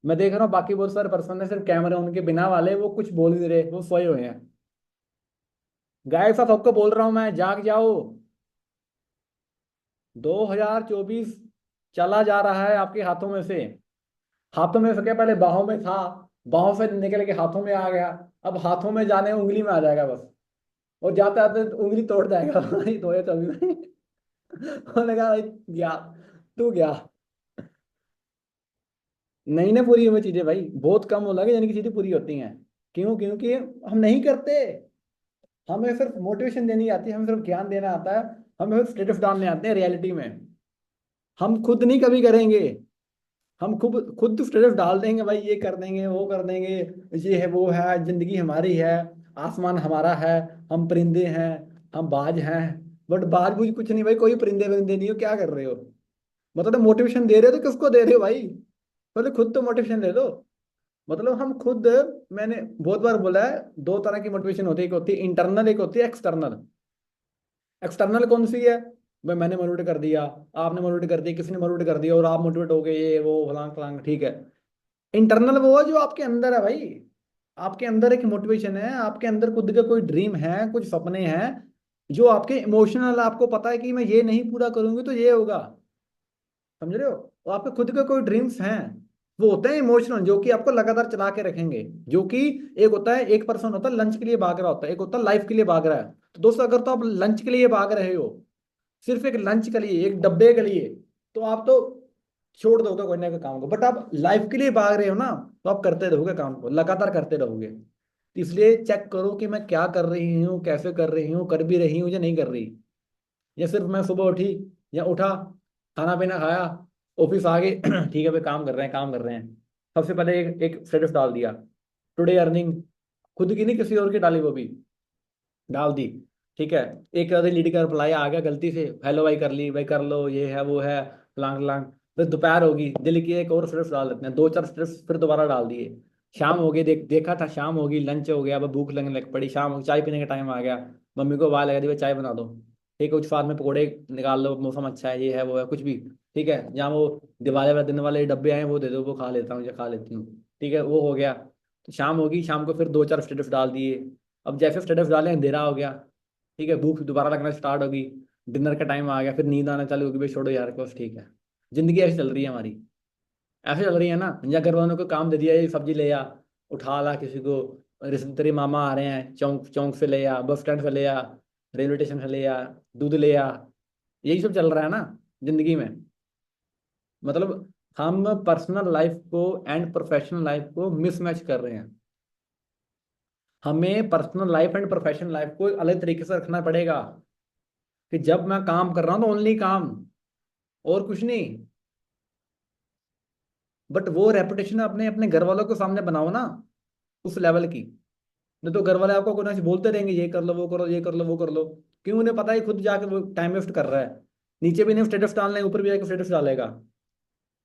Speaker 2: मैं देख रहा हूँ बाकी बहुत सारे पर्सन है सिर्फ कैमरे उनके बिना वाले, वो कुछ बोल नहीं रहे, वो सोए हुए हैं। गाइस आप सबको बोल रहा हूं मैं, जाग जाओ। 2024 चला जा रहा है आपके हाथों में से। हाथों में से क्या, पहले बाहों में था, बाहों से निकल के हाथों में आ गया, अब हाथों में जाने उंगली में आ जाएगा बस। और जाते आते उंगली तोड़ जाएगा भाई 2024 में उन्होंने कहा भाई गया, तू गया। नहीं ना पूरी हुई चीजें भाई, बहुत कम हो लगे यानी कि चीजें पूरी होती हैं। क्यों? क्योंकि हम नहीं करते। हमें सिर्फ मोटिवेशन देनी आती है, हमें सिर्फ ज्ञान देना आता है, हमें सिर्फ स्टेटस डालने आते हैं रियलिटी में। हम खुद नहीं कभी करेंगे। हम खुद खुद स्टेटस डाल देंगे भाई, ये कर देंगे, वो कर देंगे, ये है वो है, जिंदगी हमारी है, आसमान हमारा है, हम परिंदे हैं, हम बाज हैं। बट बाज बुज कुछ नहीं भाई, कोई परिंदे परिंदे नहीं हो, क्या कर रहे हो? मतलब मोटिवेशन दे रहे हो तो किसको दे रहे हो भाई? पहले खुद तो मोटिवेशन ले लो। मतलब हम खुद, मैंने बहुत बार बोला है, 2 तरह की मोटिवेशन होती है, एक होती है इंटरनल, एक होती है एक्सटर्नल। एक्सटर्नल कौन सी है? भाई मैंने मोटिवेट कर दिया, आपने मोटिवेट कर दिया, किसी ने मोटिवेट कर दिया और आप मोटिवेट हो गए, ये वो फलांग फलांग, ठीक है। इंटरनल वो है जो आपके अंदर है भाई। आपके अंदर एक मोटिवेशन है, आपके अंदर खुद का कोई ड्रीम है, कुछ सपने हैं, जो आपके इमोशनल, आपको पता है कि मैं ये नहीं पूरा करूंगी तो ये होगा। समझ रहे हो? तो आपके खुद के कोई ड्रीम्स हैं, वो होते हैं इमोशनल, जो कि आपको लगातार चला के रखेंगे। जो कि एक होता है, एक पर्सन होता है लंच के लिए भाग रहा होता है, एक होता है लाइफ के लिए भाग रहा है। तो दोस्तों, अगर तो आप लंच के लिए भाग रहे हो, सिर्फ एक लंच के लिए, एक डब्बे के लिए, तो आप तो छोड़ दोगे कोई ना कोई काम को, बट आप लाइफ के लिए भाग रहे हो ना, तो आप करते रहोगे काम को, लगातार करते रहोगे। तो इसलिए चेक करो कि मैं क्या कर रही हूँ, कैसे कर रही हूँ, कर भी रही हूँ या नहीं कर रही। या सिर्फ मैं सुबह उठी या उठा, खाना पीना खाया, ऑफिस आ गए ठीक है भाई काम कर रहे हैं, काम कर रहे हैं। सबसे पहले एक स्टेटस डाल दिया, टुडे अर्निंग, खुद की नहीं किसी और की डाली, वो भी डाल दी। ठीक है, एक आधी लीड का रिप्लाई आ गया गलती से, हेलो भाई कर ली, भाई कर लो, ये है वो है, लांग लांग। फिर दोपहर होगी, दिल की एक और स्टेटस डाल देते हैं, दो चार स्टेटस फिर दोबारा डाल दिए। शाम हो गई, देखा था शाम होगी, लंच हो गया, अब भूख लगने लग पड़ी, शाम हो चाय पीने का टाइम आ गया, मम्मी को आवाज लगा दी भाई चाय बना दो। ठीक है, कुछ साथ में पकौड़े निकाल लो, मौसम अच्छा है, ये है वो है, कुछ भी। ठीक है, जहाँ वो दिवाली वाले दिन वाले डब्बे आए हैं, वो दे दो, वो खा लेता हूँ या खा लेती हूँ। ठीक है, वो हो गया। तो शाम होगी, शाम को फिर दो चार स्टेटस डाल दिए। अब जैसे स्टेटस डाले अंधेरा हो गया। ठीक है, भूख दोबारा लगना स्टार्ट होगी, डिनर का टाइम आ गया, फिर नींद आना चालू होगी, भाई छोड़ो यार बस ठीक है। जिंदगी ऐसी चल रही है हमारी, ऐसे चल रही है ना। या घर वालों को काम दे दिया, ये सब्जी ले आ, उठा ला किसी को, रिश्ते तेरे मामा आ रहे हैं, चौंक चौंक से ले आ, बस स्टैंड से ले आ, रेलवे स्टेशन से ले आ, दूध ले आ, यही सब चल रहा है ना जिंदगी में। मतलब हम पर्सनल लाइफ को एंड प्रोफेशनल लाइफ को मिसमैच कर रहे हैं। हमें personal life and professional life को अलग तरीके से रखना पड़ेगा, कि जब मैं काम कर रहा हूँ तो ओनली काम, और कुछ नहीं। बट वो रेपुटेशन अपने अपने घर वालों के सामने बनाओ ना, उस लेवल की। नहीं तो घर वाले आपको कुछ ना कुछ बोलते रहेंगे, ये कर लो, वो करो, ये कर लो, वो कर लो। क्यों, उन्हें पता है खुद जाके वो टाइम वेस्ट कर रहा है। नीचे भी नहीं स्टेटस डालना है, ऊपर भी जाके स्टेटस डालेगा,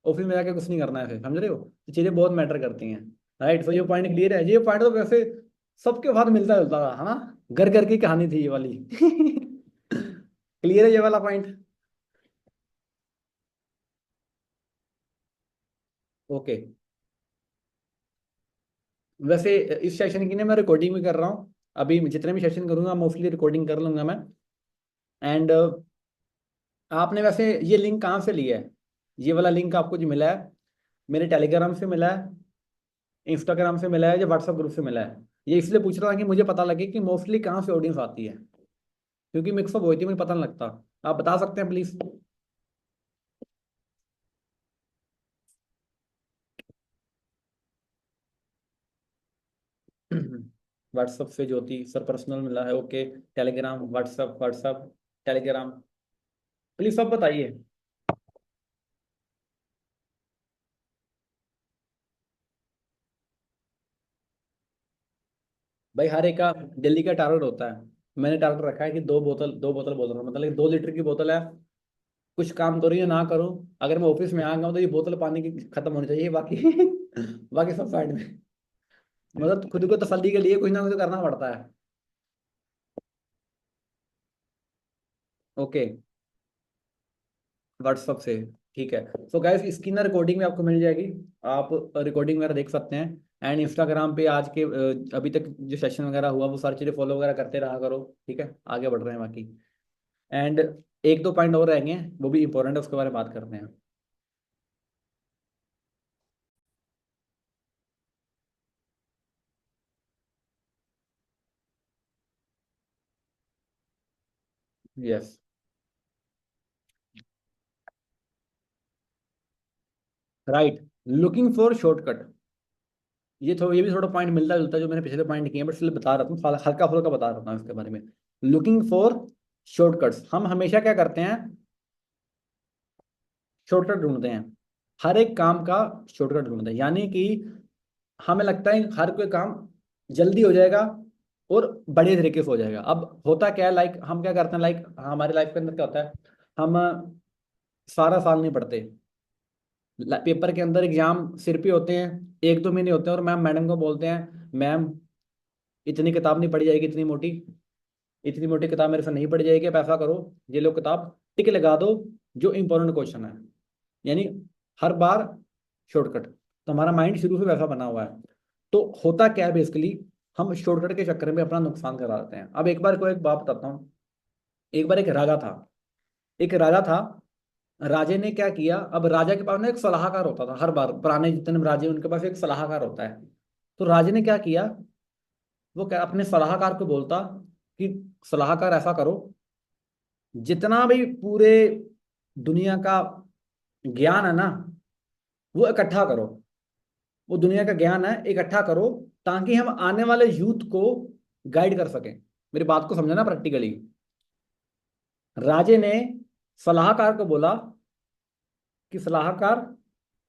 Speaker 2: ऑफिस में जाके कुछ नहीं करना है, फिर समझ रहे हो, तो चीजें बहुत मैटर करती हैं। राइट, तो ये पॉइंट क्लियर है, ये पॉइंट तो वैसे सबके साथ मिलता जुलता था, है ना। घर घर की कहानी थी ये वाली क्लियर है ये वाला पॉइंट। ओके, वैसे इस सेशन की ना मैं रिकॉर्डिंग भी कर रहा हूँ, अभी जितने भी सेशन करूंगा मोस्टली रिकॉर्डिंग कर लूंगा मैं। एंड आपने वैसे ये लिंक कहाँ से लिया है? ये वाला लिंक आपको जो मिला है, मेरे टेलीग्राम से मिला है, इंस्टाग्राम से मिला है, या व्हाट्सएप ग्रुप से मिला है? ये इसलिए पूछ रहा था कि मुझे पता लगे कि मोस्टली कहाँ से ऑडियंस आती है, क्योंकि मिक्सअप होती है, मुझे पता नहीं लगता। आप बता सकते हैं प्लीज? व्हाट्सएप से ज्योति सर पर्सनल मिला है, okay. Telegram, WhatsApp, WhatsApp, Telegram, please सब बताइए। भाई हर एक का दिल्ली का टारगेट होता है। मैंने टारगेट रखा है कि दो बोतल बोल रहा हूँ, मतलब 2 लीटर की बोतल है। कुछ काम करूँ या ना करूँ, अगर मैं ऑफिस में आ गया हूँ तो ये बोतल पानी की खत्म होनी चाहिए, बाकी बाकी सब साइड में। मतलब खुद को तसल्ली के लिए कुछ ना कुछ तो करना पड़ता है। ओके, व्हाट्सअप से, ठीक है। सो गाइस, इसकी ना रिकॉर्डिंग में आपको मिल जाएगी, आप रिकॉर्डिंग वगैरह देख सकते हैं। एंड इंस्टाग्राम पे आज के अभी तक जो सेशन वगैरह हुआ वो सारी चीज़ें फॉलो वगैरह करते रहा करो। ठीक है, आगे बढ़ रहे हैं बाकी। एंड एक दो पॉइंट और रहेंगे, वो भी इंपॉर्टेंट है, उसके बारे में बात करते हैं। Yes, right, looking for shortcut. ये भी थोड़ा पॉइंट मिलता जुलता है जो मैंने पिछले पॉइंट किए, बट इसलिए बता रहा हूँ, हल्का फुल्का बता रहा हूँ इसके बारे में। लुकिंग फॉर शॉर्टकट्स, हम हमेशा क्या करते हैं, शॉर्टकट ढूंढते हैं। हर एक काम का शॉर्टकट ढूंढते हैं, यानी कि हमें लगता है हर कोई काम जल्दी हो जाएगा और बढ़िया तरीके से हो जाएगा। अब होता क्या है, लाइक हम क्या करते हैं, लाइक हमारे लाइफ के अंदर क्या होता है, हम सारा साल नहीं पढ़ते। पेपर के अंदर एग्जाम सिर पे होते हैं, 1-2 महीने होते हैं, और मैडम को बोलते हैं मैम इतनी किताब नहीं पढ़ी जाएगी, इतनी मोटी किताब मेरे से नहीं पढ़ी जाएगी, आप ऐसा करो, ये लो किताब, टिक लगा दो जो इंपॉर्टेंट क्वेश्चन है। यानी हर बार शॉर्टकट। तो हमारा माइंड शुरू से वैसा बना हुआ है। तो होता क्या है बेसिकली, हम शॉर्टकट के चक्कर में अपना नुकसान करा देते हैं। अब एक बार को एक बात बताता हूँ। एक बार एक राजा था। राजे ने क्या किया, अब राजा के पास ना एक सलाहकार होता था, हर बार पुराने जितने राजे उनके पास एक सलाहकार होता है। तो राजे ने क्या किया, वो क्या अपने सलाहकार को बोलता कि सलाहकार ऐसा करो, जितना भी पूरे दुनिया का ज्ञान है ना, वो इकट्ठा करो, वो दुनिया का ज्ञान है, इकट्ठा करो, ताकि हम आने वाले यूथ को गाइड कर सकें। मेरी बात को समझना प्रैक्टिकली। राजे ने सलाहकार को बोला कि सलाहकार,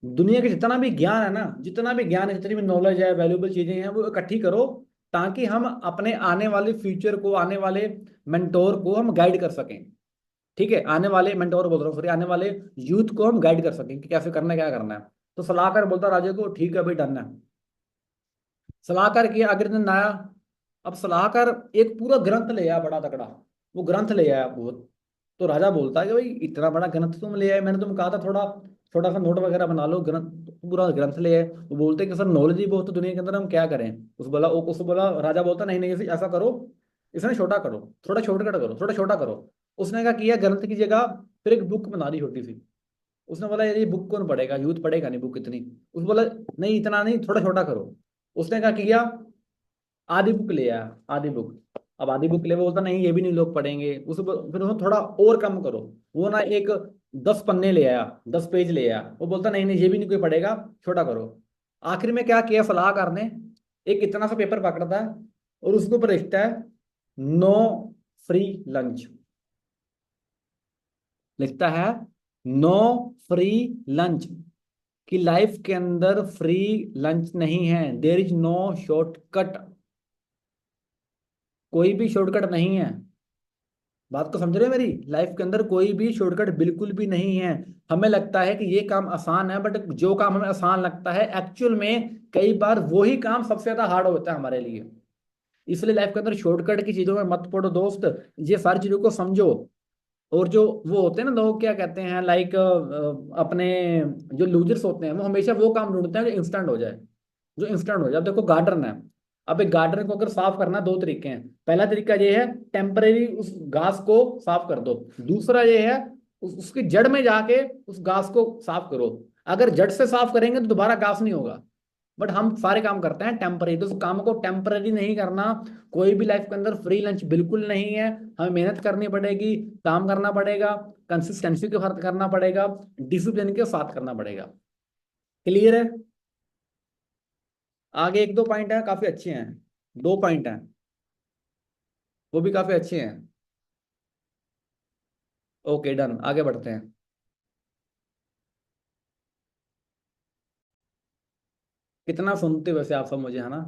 Speaker 2: दुनिया के जितना भी ज्ञान है ना, जितना भी ज्ञान है, जितनी भी नॉलेज है, वैल्यूएबल चीजें हैं, वो इकट्ठी करो, ताकि हम अपने आने वाले फ्यूचर को, आने वाले मेंटोर को हम गाइड कर सकें। ठीक है, आने वाले मेंटोर बोल रहा हूँ, सॉरी, आने वाले यूथ को हम गाइड कर सकें कि कैसे करना है, क्या करना है। तो सलाहकार बोलता राजे को, ठीक है भाई, डन है। सलाहकार किया, अगले दिन आया। अब सलाहकार एक पूरा ग्रंथ ले आया, बड़ा तगड़ा, वो ग्रंथ ले आया बहुत। तो राजा बोलता है कि भाई इतना बड़ा ग्रंथ तुम ले आए, मैंने तुम कहा था थोड़ा छोटा सा नोट वगैरह बना लो, ग्रंथ पूरा ग्रंथ ले आए। वो बोलते कि सर नॉलेज ही बहुत है दुनिया के अंदर, हम क्या करें। उस बोला राजा बोलता, नहीं नहीं, ऐसा करो, इसमें छोटा करो, थोड़ा शॉर्टकट करो, थोड़ा छोटा करो। उसने क्या किया, ग्रंथ की जगह फिर एक बुक बना दी छोटी सी। उसने बोला यार ये बुक कौन पढ़ेगा, यूथ पढ़ेगा नहीं बुक इतनी। उसने बोला नहीं, इतना नहीं, थोड़ा छोटा करो। उसने क्या किया, आधी बुक ले आया, आधी बुक। अब आधी बुक ले, वो बोलता नहीं ये भी नहीं लोग पढ़ेंगे। फिर उसने थोड़ा और कम करो, वो ना एक 10 पन्ने ले आया, 10 पेज ले आया। वो बोलता नहीं नहीं, ये भी नहीं कोई पढ़ेगा, छोटा करो। आखिर में क्या किया सलाहकार ने, एक इतना सा पेपर पकड़ता है और उसके ऊपर लिखता है नो फ्री लंच। लिखता है नो फ्री लंच, कि लाइफ के अंदर फ्री लंच नहीं है, देयर इज नो शॉर्टकट, कोई भी शॉर्टकट नहीं है। बात को समझ रहे हो मेरी, लाइफ के अंदर कोई भी शॉर्टकट बिल्कुल भी नहीं है। हमें लगता है कि ये काम आसान है, बट जो काम हमें आसान लगता है, एक्चुअल में कई बार वही काम सबसे ज्यादा हार्ड होता है हमारे लिए। इसलिए लाइफ के अंदर शॉर्टकट की चीजों में मत पड़ो दोस्त, ये सारी चीजों को समझो। और जो वो होते हैं ना लोग, क्या कहते हैं, लाइक अपने जो लूजर्स होते हैं, वो हमेशा वो काम ढूंढते हैं जो इंस्टेंट हो जाए, जो इंस्टेंट हो जाए। अब देखो गार्डन है, अब एक गार्डन को अगर साफ करना, दो तरीके हैं। पहला तरीका ये है, टेम्परेरी उस घास को साफ कर दो। दूसरा ये है, उसकी जड़ में जाके उस घास को साफ करो। अगर जड़ से साफ करेंगे तो दोबारा घास नहीं होगा। बट हम सारे काम करते हैं टेम्पररी, तो उस काम को टेम्पररी नहीं करना। कोई भी लाइफ के अंदर फ्री लंच बिल्कुल नहीं है। हमें मेहनत करनी पड़ेगी, काम करना पड़ेगा, कंसिस्टेंसी के साथ करना पड़ेगा, डिसिप्लिन के साथ करना पड़ेगा। क्लियर है? आगे एक दो पॉइंट है, काफी अच्छे हैं, 2 पॉइंट हैं, वो भी काफी अच्छे हैं। ओके डन, आगे बढ़ते हैं। कितना सुनते हो वैसे आप सब मुझे, है ना?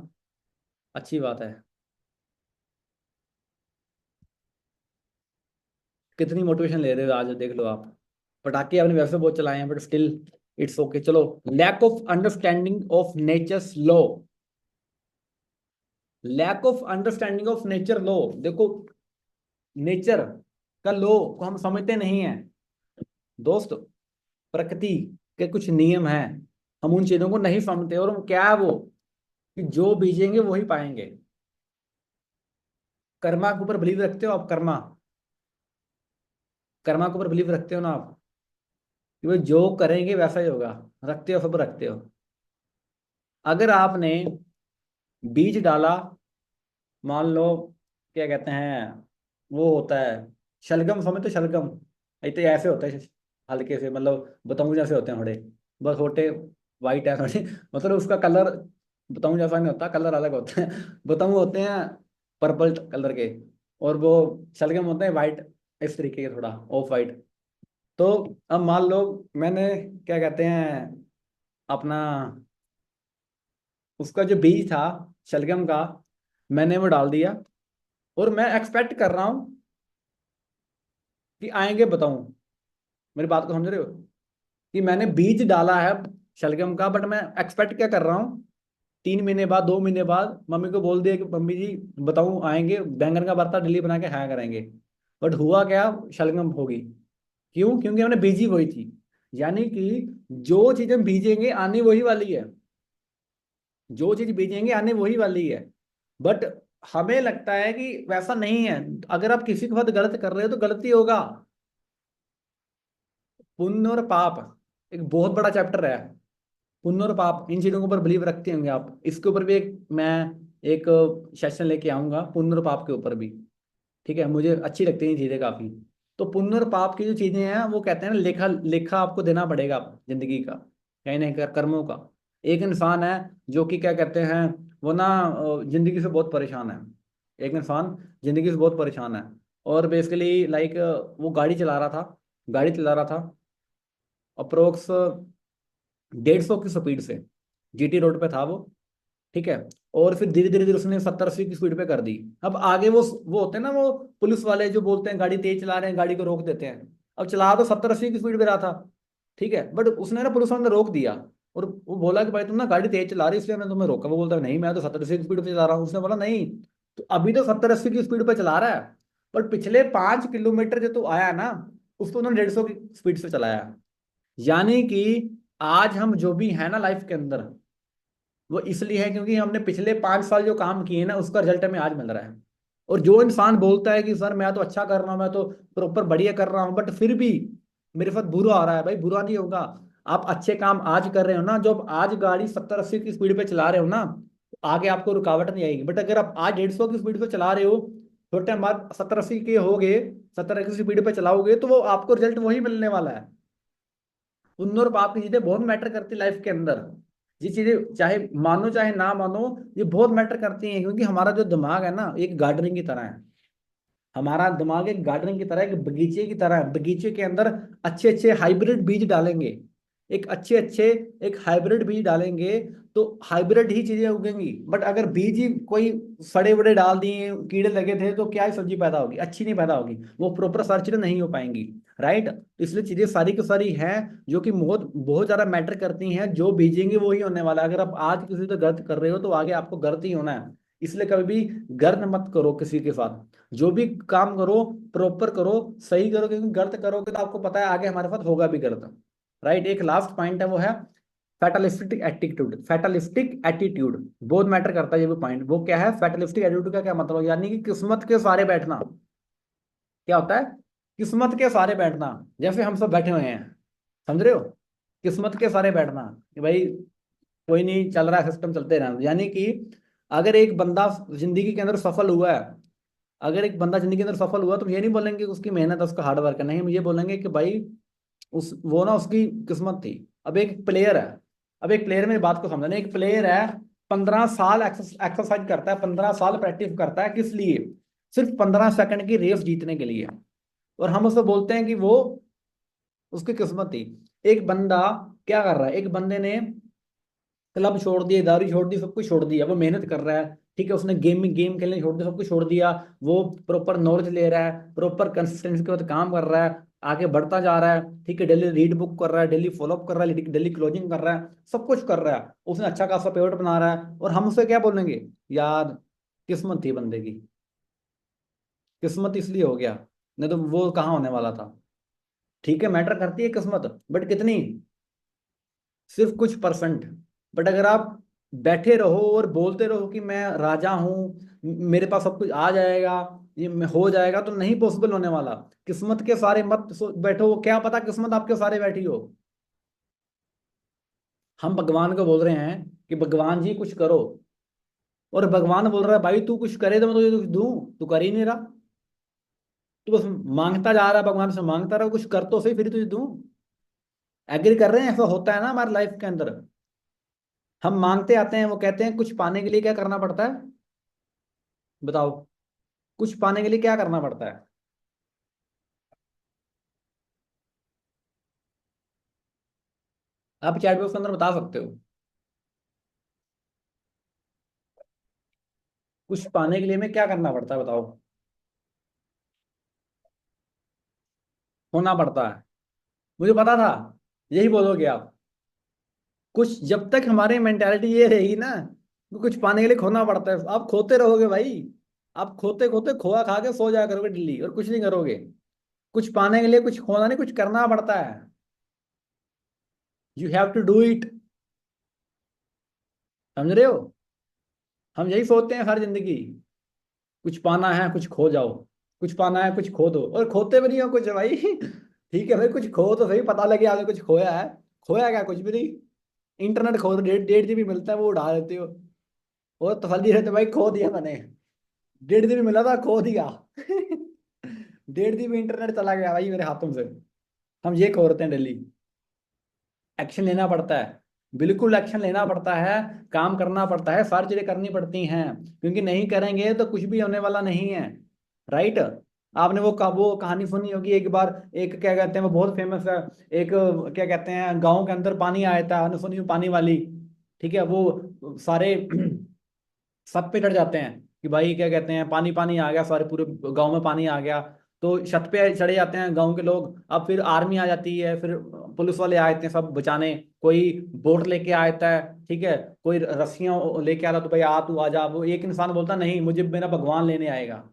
Speaker 2: अच्छी बात है। कितनी मोटिवेशन ले रहे हो आज, देख लो आप। पटाखे आपने वैसे बहुत चलाए हैं, बट स्टिल इट्स ओके। चलो, lack of understanding of nature's law. Lack of understanding of nature law. देखो, नेचर का लॉ को हम समझते नहीं है दोस्त। प्रकृति के कुछ नियम हैं, हम उन चीजों को नहीं समझते। और हम क्या है वो, कि जो बीजेंगे वही पाएंगे। कर्मा के ऊपर बिलीव रखते हो आप? कर्मा, कर्मा के ऊपर बिलीव रखते हो ना आप, कि वो जो करेंगे वैसा ही होगा? रखते हो, सब रखते हो। अगर आपने बीज डाला, मान लो, क्या कहते हैं, वो होता है शलगम, समझते हो शलगम? इतने ऐसे होते हैं, हल्के से, मतलब बताऊं जैसे होते हैं थोड़े, बस छोटे, वाइट है थोड़े मतलब उसका कलर बताऊं जैसा नहीं होता, कलर अलग होता है बताऊं होते हैं पर्पल कलर के, और वो शलगम होते हैं वाइट, इस तरीके के, थोड़ा ऑफ वाइट। तो अब मान लो मैंने, क्या कहते हैं, अपना उसका जो बीज था शलगम का, मैंने वो डाल दिया, और मैं एक्सपेक्ट कर रहा हूँ कि आएंगे, बताऊं, मेरी बात को समझ रहे हो, कि मैंने बीज डाला है शलगम का, बट मैं एक्सपेक्ट क्या कर रहा हूँ, 3 महीने बाद, 2 महीने बाद मम्मी को बोल दिया कि मम्मी जी बताऊं आएंगे, बैंगन का भरता डेली बना के खाया करेंगे। बट हुआ क्या, शलगम होगी। क्यों? क्योंकि हमने बीजी वही थी। यानी कि जो चीज हम बीजेंगे आने वही वाली है, जो चीज बीजेंगे आने वही वाली है। बट हमें लगता है कि वैसा नहीं है। अगर आप किसी के साथ गलत कर रहे हो तो गलती होगा। पुण्य और पाप एक बहुत बड़ा चैप्टर है। पुण्य और पाप, इन चीजों के ऊपर बिलीव रखते होंगे आप, इसके ऊपर भी एक मैं एक सेशन लेके आऊंगा, पुण्य और पाप के ऊपर भी। ठीक है, मुझे अच्छी लगती हैं ये चीजें काफी। तो पुण्य और पाप की जो चीजें हैं, वो कहते हैं ना, लेखा लेखा आपको देना पड़ेगा जिंदगी का। कहीं ना कहीं कर्मों का। एक इंसान है जो कि क्या कहते हैं, वो ना जिंदगी से बहुत परेशान है। एक इंसान जिंदगी से बहुत परेशान है, और बेसिकली लाइक वो गाड़ी चला रहा था, गाड़ी चला रहा था अप्रोक्स 150 की स्पीड से, जीटी रोड पे था वो, ठीक है। और फिर धीरे धीरे धीरे उसने 70-80 की स्पीड पे कर दी। अब आगे वो होते हैं ना, वो पुलिस वाले जो बोलते हैं गाड़ी तेज चला रहे हैं, गाड़ी को रोक देते हैं। अब चला तो 70-80 की स्पीड पे रहा था, ठीक है, बट उसने ना, पुलिस वाले ने रोक दिया। और वो बोला कि भाई तुम ना गाड़ी तेज चला रही है, इसलिए मैंने तुम्हें रोका। वो बोलता है नहीं, मैं तो 70-80 की स्पीड पे चला रहा हूँ। उसने बोला नहीं, तो अभी तो 70-80 की स्पीड पे चला रहा है, पर पिछले 5 किलोमीटर जो तू आया ना, उसको उन्होंने 150 की स्पीड से चलाया। यानी कि आज हम जो भी है ना लाइफ के अंदर, वो इसलिए है क्योंकि हमने पिछले 5 साल जो काम किए ना, उसका रिजल्ट हमें आज मिल रहा है। और जो इंसान बोलता है कि सर मैं तो अच्छा कर रहा हूँ, मैं तो प्रॉपर बढ़िया कर रहा हूँ, बट फिर भी मेरे साथ बुरा आ रहा है, भाई बुरा नहीं होगा। आप अच्छे काम आज कर रहे हो ना, जो आप आज गाड़ी 70-80 की स्पीड पे चला रहे हो ना, आगे आपको रुकावट नहीं आएगी। बट अगर आप आज 150 की स्पीड पे चला रहे हो, थोड़े टाइम बाद 70-80 के हो गए, 70 की स्पीड पे चलाओगे, तो वो आपको रिजल्ट वही मिलने वाला है। उन और बाप की चीजें बहुत मैटर करती लाइफ के अंदर। ये चीजें चाहे मानो चाहे ना मानो, ये बहुत मैटर करती हैं, क्योंकि हमारा जो दिमाग है ना, एक गार्डनिंग की तरह है। हमारा दिमाग एक गार्डनिंग की तरह, एक बगीचे की तरह है। बगीचे के अंदर अच्छे अच्छे हाइब्रिड बीज डालेंगे, एक अच्छे अच्छे एक हाइब्रिड बीज डालेंगे, तो हाइब्रिड ही चीजें उगेंगी। बट अगर बीज ही कोई सड़े बड़े डाल दिए, कीड़े लगे थे, तो क्या ही सब्जी पैदा होगी? अच्छी नहीं पैदा होगी, वो प्रॉपर सर्च नहीं हो पाएंगी। राइट, इसलिए चीजें सारी की सारी हैं जो कि बहुत बहुत ज्यादा मैटर करती हैं। जो बीजेंगे वो ही होने वाला है। अगर आप आज किसी से गलत कर रहे हो, तो आगे आपको गलत ही होना है। इसलिए कभी भी गलत मत करो किसी के साथ। जो भी काम करो, प्रॉपर करो, सही करो, क्योंकि गलत करोगे तो आपको पता है आगे हमारे साथ होगा भी गलत। राइट, एक लास्ट पॉइंट है, वो है फैटलिस्टिक एटीट्यूड। फैटलिस्टिक एटीट्यूड बहुत मैटर करता है। ये भी पॉइंट, वो क्या है फैटलिस्टिक एटीट्यूड का क्या मतलब? यानी कि किस्मत के सहारे बैठना। क्या होता है? किस्मत के सहारे बैठना। जैसे हम सब बैठे हुए हैं, समझ रहे हो? किस्मत के सहारे बैठना कि भाई कोई नहीं, चल रहा है सिस्टम, चलते रहना। यानी कि अगर एक बंदा जिंदगी के अंदर सफल हुआ है, अगर एक बंदा जिंदगी के अंदर सफल हुआ, तो हम ये नहीं बोलेंगे कि उसकी मेहनत है, उसका हार्डवर्क है। नहीं, हम ये बोलेंगे कि भाई उस वो ना उसकी किस्मत थी। अब एक प्लेयर है, अब एक प्लेयर, मेरी बात को समझना, एक प्लेयर है, 15 साल एक्सरसाइज करता है, 15 साल प्रैक्टिस करता है, किस लिए? सिर्फ 15 सेकंड की रेस जीतने के लिए। और हम उसको बोलते हैं कि वो उसकी किस्मत थी। एक बंदा क्या कर रहा है? एक बंदे ने क्लब छोड़ दिए, दारू छोड़ दी, सब कुछ छोड़ दिया, वो मेहनत कर रहा है, ठीक है, उसने गेम खेलने छोड़ दिया, सब कुछ छोड़ दिया। वो प्रॉपर नॉलेज ले रहा है, प्रॉपर कंसिस्टेंसी के साथ काम कर रहा है, आगे बढ़ता जा रहा है, ठीक है, डेली रीड बुक कर रहा है, डेली फॉलोअप कर रहा है, डेली क्लोजिंग कर रहा है, सब कुछ कर रहा है, उसने अच्छा खासा पेमेंट बना रहा है। और हम उसे क्या बोलेंगे? यार किस्मत थी बंदे की, किस्मत इसलिए हो गया, नहीं तो वो कहाँ होने वाला था। ठीक है, मैटर करती है किस्मत, बट कितनी? सिर्फ कुछ परसेंट। बट अगर आप बैठे रहो और बोलते रहो कि मैं राजा हूं, मेरे पास सब कुछ आ जाएगा, ये हो जाएगा, तो नहीं पॉसिबल होने वाला। किस्मत के सारे मत बैठो, वो क्या पता किस्मत आपके सारे बैठी हो। हम भगवान को बोल रहे हैं कि भगवान जी कुछ करो, और भगवान बोल रहा है भाई तू कुछ करे तो मैं तुझे कुछ दूं, तू कर ही नहीं रहा। तू बस मांगता जा रहा है, भगवान से मांगता रहा, कुछ कर तो सही, फिर तुझे दूं। एग्री कर रहे हैं? ऐसा होता है ना हमारी लाइफ के अंदर। हम मांगते आते हैं, वो कहते हैं कुछ पाने के लिए क्या करना पड़ता है? बताओ, कुछ पाने के लिए क्या करना पड़ता है? आप चैट बॉक्स के अंदर बता सकते हो। कुछ पाने के लिए में क्या करना पड़ता है, बताओ। होना पड़ता है। मुझे पता था यही बोलोगे आप। कुछ जब तक हमारी मेंटालिटी ये रहेगी ना कि कुछ पाने के लिए खोना पड़ता है, आप खोते रहोगे भाई। आप खोते खोते खोआ खा के सो जाया करोगे दिल्ली, और कुछ नहीं करोगे। कुछ पाने के लिए कुछ खोना नहीं, कुछ करना पड़ता है। You have to do it. समझ रहे हो? हम यही सोचते हैं हर जिंदगी, कुछ पाना है कुछ खो जाओ, कुछ पाना है कुछ खो दो, और खोते भी नहीं हो कुछ भाई। ठीक है भाई, कुछ खो तो सही, पता लगे आपने कुछ खोया है। खोया क्या? कुछ भी नहीं। इंटरनेट खो दो, 1.5 GB मिलता है, वो उड़ा देते हो। और तसल्ली रहते भाई, खो दिया मैंने, 1.5 GB मिला था, खो दिया। 1.5 GB इंटरनेट चला गया भाई मेरे हाथों से। हम ये खो रहे हैं डेली। एक्शन लेना पड़ता है, बिल्कुल एक्शन लेना पड़ता है, काम करना पड़ता है, सारी चीजें करनी पड़ती हैं, क्योंकि नहीं करेंगे तो कुछ भी होने वाला नहीं है। राइट। आपने वो कहानी सुनी होगी एक बार, एक क्या कहते हैं वो बहुत फेमस है, एक क्या कहते हैं गांव के अंदर पानी आया था, आपने सुनी हो पानी वाली। ठीक है, वो सारे सब पे डर जाते हैं कि भाई क्या कहते हैं पानी पानी आ गया, सारे पूरे गांव में पानी आ गया। तो छत पे चढ़े जाते हैं गांव के लोग, अब फिर आर्मी आ जाती है, फिर पुलिस वाले आए थे सब बचाने, कोई बोट लेके आता है, ठीक है, कोई रस्सियां लेके आता, तो भाई आ तू आ जा, वो एक इंसान बोलता नहीं मुझे मेरा भगवान लेने आएगा।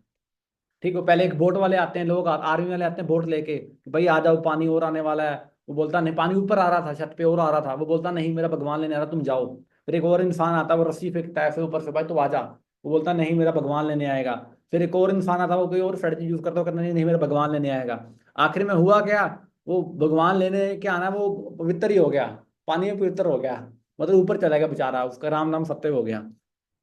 Speaker 2: ठीक है, पहले एक बोट वाले आते हैं लोग, आर्मी वाले आते हैं बोट लेके कि भाई आ जाओ पानी और आने वाला है। वो बोलता नहीं, पानी ऊपर आ रहा था, छत पे और आ रहा था, वो बोलता नहीं मेरा भगवान लेने आ रहा तुम जाओ। फिर एक और इंसान आता है, वो रस्सी फेंकता है फिर ऊपर से, भाई तू आ जा, वो बोलता नहीं मेरा भगवान लेने आएगा। फिर एक और इंसान आता है, वो कोई और स्ट्रेटजी यूज करता है, वो कहता नहीं नहीं मेरा भगवान लेने आएगा। आखिर में हुआ क्या, वो भगवान लेने के आना वो पवित्र ही हो गया, पानी में पवित्र हो गया, मतलब ऊपर चला गया बेचारा, उसका राम नाम सत्य हो गया।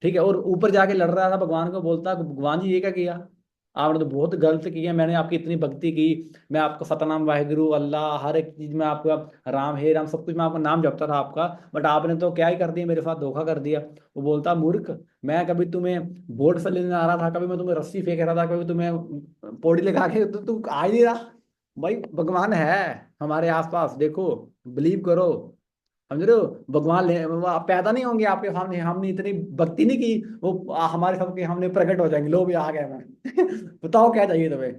Speaker 2: ठीक है, और ऊपर जाके लड़ रहा था भगवान को, बोलता भगवान जी ये क्या किया, आपने तो बहुत गलत किया, मैंने आपकी इतनी भक्ति की, मैं आपका सतनाम वाहेगुरु अल्लाह हर एक चीज में आपका राम हे राम सब कुछ मैं आपका नाम जपता था आपका, बट आपने तो क्या ही कर दिया, मेरे साथ धोखा कर दिया। वो बोलता मूर्ख, मैं कभी तुम्हें बोट से लेने आ रहा था, कभी मैं तुम्हें रस्सी फेंक रहा था, कभी तुम्हें पौड़ी लगा के, तो तू आ ही नहीं रहा। भाई भगवान है हमारे आसपास, देखो, बिलीव करो, समझ रहे हो, भगवान वो आप पैदा नहीं होंगे आपके सामने, हमने इतनी भक्ति नहीं की, वो हमारे सबके हमने प्रकट हो जाएंगे, लो भी आ गए मैं बताओ क्या चाहिए तुम्हें,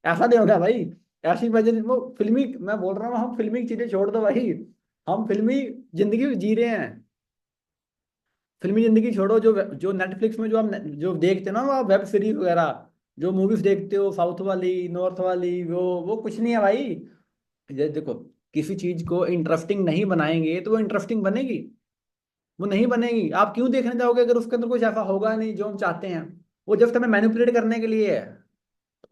Speaker 2: ऐसा नहीं होगा भाई। ऐसी वजह वो फिल्मी, मैं बोल रहा हूँ हम फिल्मी चीजें छोड़ दो भाई, हम फिल्मी जिंदगी जी रहे हैं। फिल्मी जिंदगी छोड़ो, जो जो नेटफ्लिक्स में जो हम जो देखते हो ना, वो वेब सीरीज वगैरह, जो मूवीज देखते हो साउथ वाली नॉर्थ वाली, वो कुछ नहीं है भाई। ये देखो, किसी चीज को इंटरेस्टिंग नहीं बनाएंगे तो वो इंटरेस्टिंग बनेगी, वो नहीं बनेगी। आप क्यों देखने जाओगे अगर उसके अंदर कुछ ऐसा होगा नहीं जो हम चाहते हैं। वो जस्ट हमें मैनिपुलेट करने के लिए है,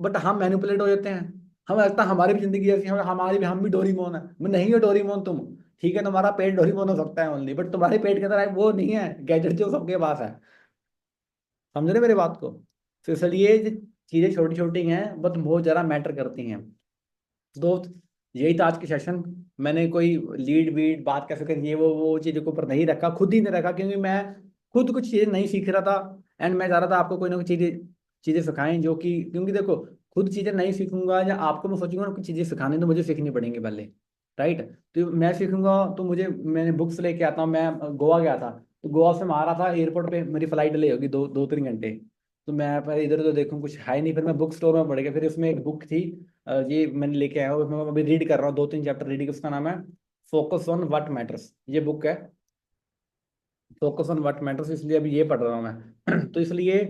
Speaker 2: बट हम मैनिपुलेट हो जाते हैं, हमें लगता है हमारी भी जिंदगी ऐसी है, हमारी भी हम भी डोरीमोन है, मैं नहीं हो डोरीमोन तुम। ठीक है, तुम्हारा पेट डोरीमोन हो सकता है ओनली, बट तुम्हारे पेट के अंदर वो नहीं है गैजेट जो सबके पास है। समझ रहे मेरी बात को। तो इसलिए ये चीजें छोटी छोटी हैं बट बहुत ज्यादा मैटर करती हैं। दोस्त, यही था आज की सेशन। मैंने कोई लीड वीड बात कैसे करें ये वो चीज़ों के ऊपर नहीं रखा, खुद ही नहीं रखा, क्योंकि मैं खुद कुछ चीज़ें नहीं सीख रहा था, एंड मैं चाह रहा था आपको कोई ना कोई चीज़ें चीज़ें सिखाएं, जो कि क्योंकि देखो, खुद चीज़ें नहीं सीखूंगा या आपको मैं सोचूंगा ना कुछ चीज़ें सिखानी, तो मुझे सीखनी पड़ेंगी पहले। राइट। तो मैं सीखूंगा तो मुझे, मैंने बुक्स लेके आता हूँ, मैं गोवा गया था, तो गोवा से मैं आ रहा था एयरपोर्ट पे, मेरी फ्लाइट डिले होगी 2-3 घंटे, तो मैं पहले इधर उधर देखूँ कुछ है नहीं, फिर मैं बुक स्टोर में पड़ गया, फिर उसमें एक बुक थी, ये मैंने लेके आया हूँ, मैं अभी रीड कर रहा हूँ, 2-3 चैप्टर रीडिंग, उसका नाम है फोकस ऑन व्हाट मैटर्स, ये बुक है, फोकस ऑन व्हाट मैटर्स, इसलिए अभी ये पढ़ रहा हूँ मैं तो इसलिए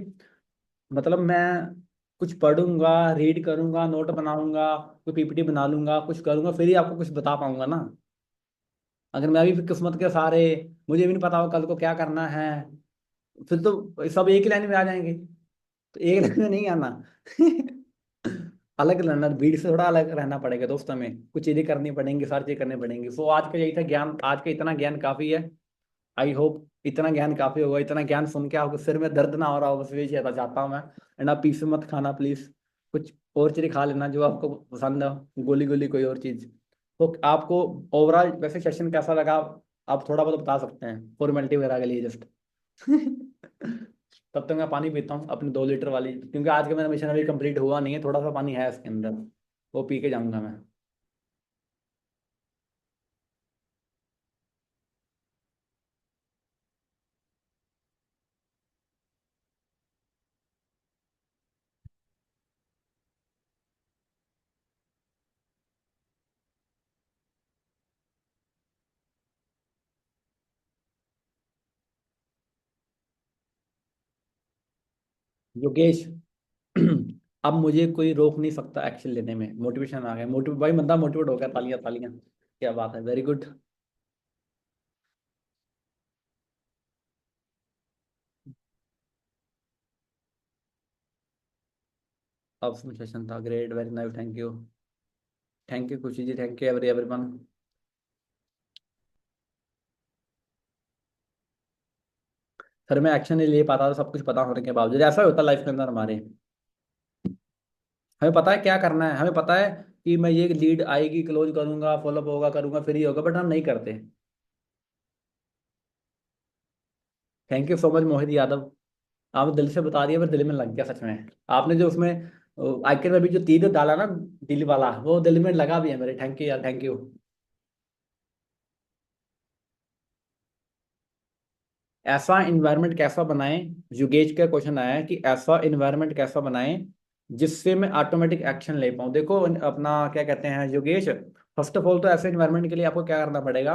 Speaker 2: मतलब मैं कुछ पढ़ूंगा, रीड करूंगा, नोट बनाऊंगा, कोई पीपीटी बना लूंगा, कुछ करूंगा, फिर ही आपको कुछ बता पाऊंगा ना। अगर मैं अभी किस्मत के सहारे, मुझे भी नहीं पता हो कल को क्या करना है, फिर तो सब एक ही लाइन में आ जाएंगे, तो एक लाइन में नहीं आना अलग रहना, भीड़ से थोड़ा अलग रहना पड़ेगा दोस्तों में, कुछ चीजें करनी पड़ेंगी, सारी चीजें करनी पड़ेंगी। सो आज का यही था ज्ञान, आज का इतना ज्ञान काफी है। आई होप इतना ज्ञान काफी होगा, इतना ज्ञान सुन के आपको सिर में दर्द ना हो रहा हो, बस यही चाहता चाहता हूँ मैं। एंड आप पीस मत खाना प्लीज, कुछ और चीजें खा लेना जो आपको पसंद है, गोली गोली कोई और चीज। तो आपको ओवरऑल वैसे सेशन कैसा लगा, आप थोड़ा बहुत बता सकते हैं फॉर्मेलिटी वगैरह के लिए जस्ट तब तक मैं पानी पीता हूँ अपनी 2 लीटर वाली, क्योंकि आज का मेरा मिशन अभी कंप्लीट हुआ नहीं है, थोड़ा सा पानी है इसके अंदर, वो पी के जाऊंगा मैं। योगेश अब मुझे कोई रोक नहीं सकता एक्शन लेने में, मोटिवेशन आ गया, मोटिव भाई बंदा मोटिवेट हो गया, तालियां तालियां, क्या बात है, वेरी गुड। अब सेशन था great, very nice, thank you खुशी जी, थैंक यू एवरीवन। सर मैं एक्शन नहीं ले पाता था सब कुछ पता होने के बावजूद, ऐसा ही होता लाइफ के अंदर हमारे, हमें पता है क्या करना है, हमें पता है कि मैं ये लीड आएगी क्लोज करूंगा, फॉलोअप होगा करूंगा फिर ही होगा, बट हम नहीं करते। थैंक यू सो मच मोहित यादव, आपने दिल से बता दिया, मेरे दिल में लग गया सच में। आपने जो उसमें आइकन में भी जो तीर डाला ना, दिल वाला, वो दिल में लगा भी है मेरे। थैंक यू यार, थैंक यू। ऐसा इन्वायरमेंट कैसा बनाएं, योगेश का क्वेश्चन आया है कि ऐसा इन्वायरमेंट कैसा बनाएं जिससे मैं ऑटोमेटिक एक्शन ले पाऊँ। देखो अपना क्या कहते हैं योगेश, फर्स्ट ऑफ ऑल तो ऐसे इन्वायरमेंट के लिए आपको क्या करना पड़ेगा।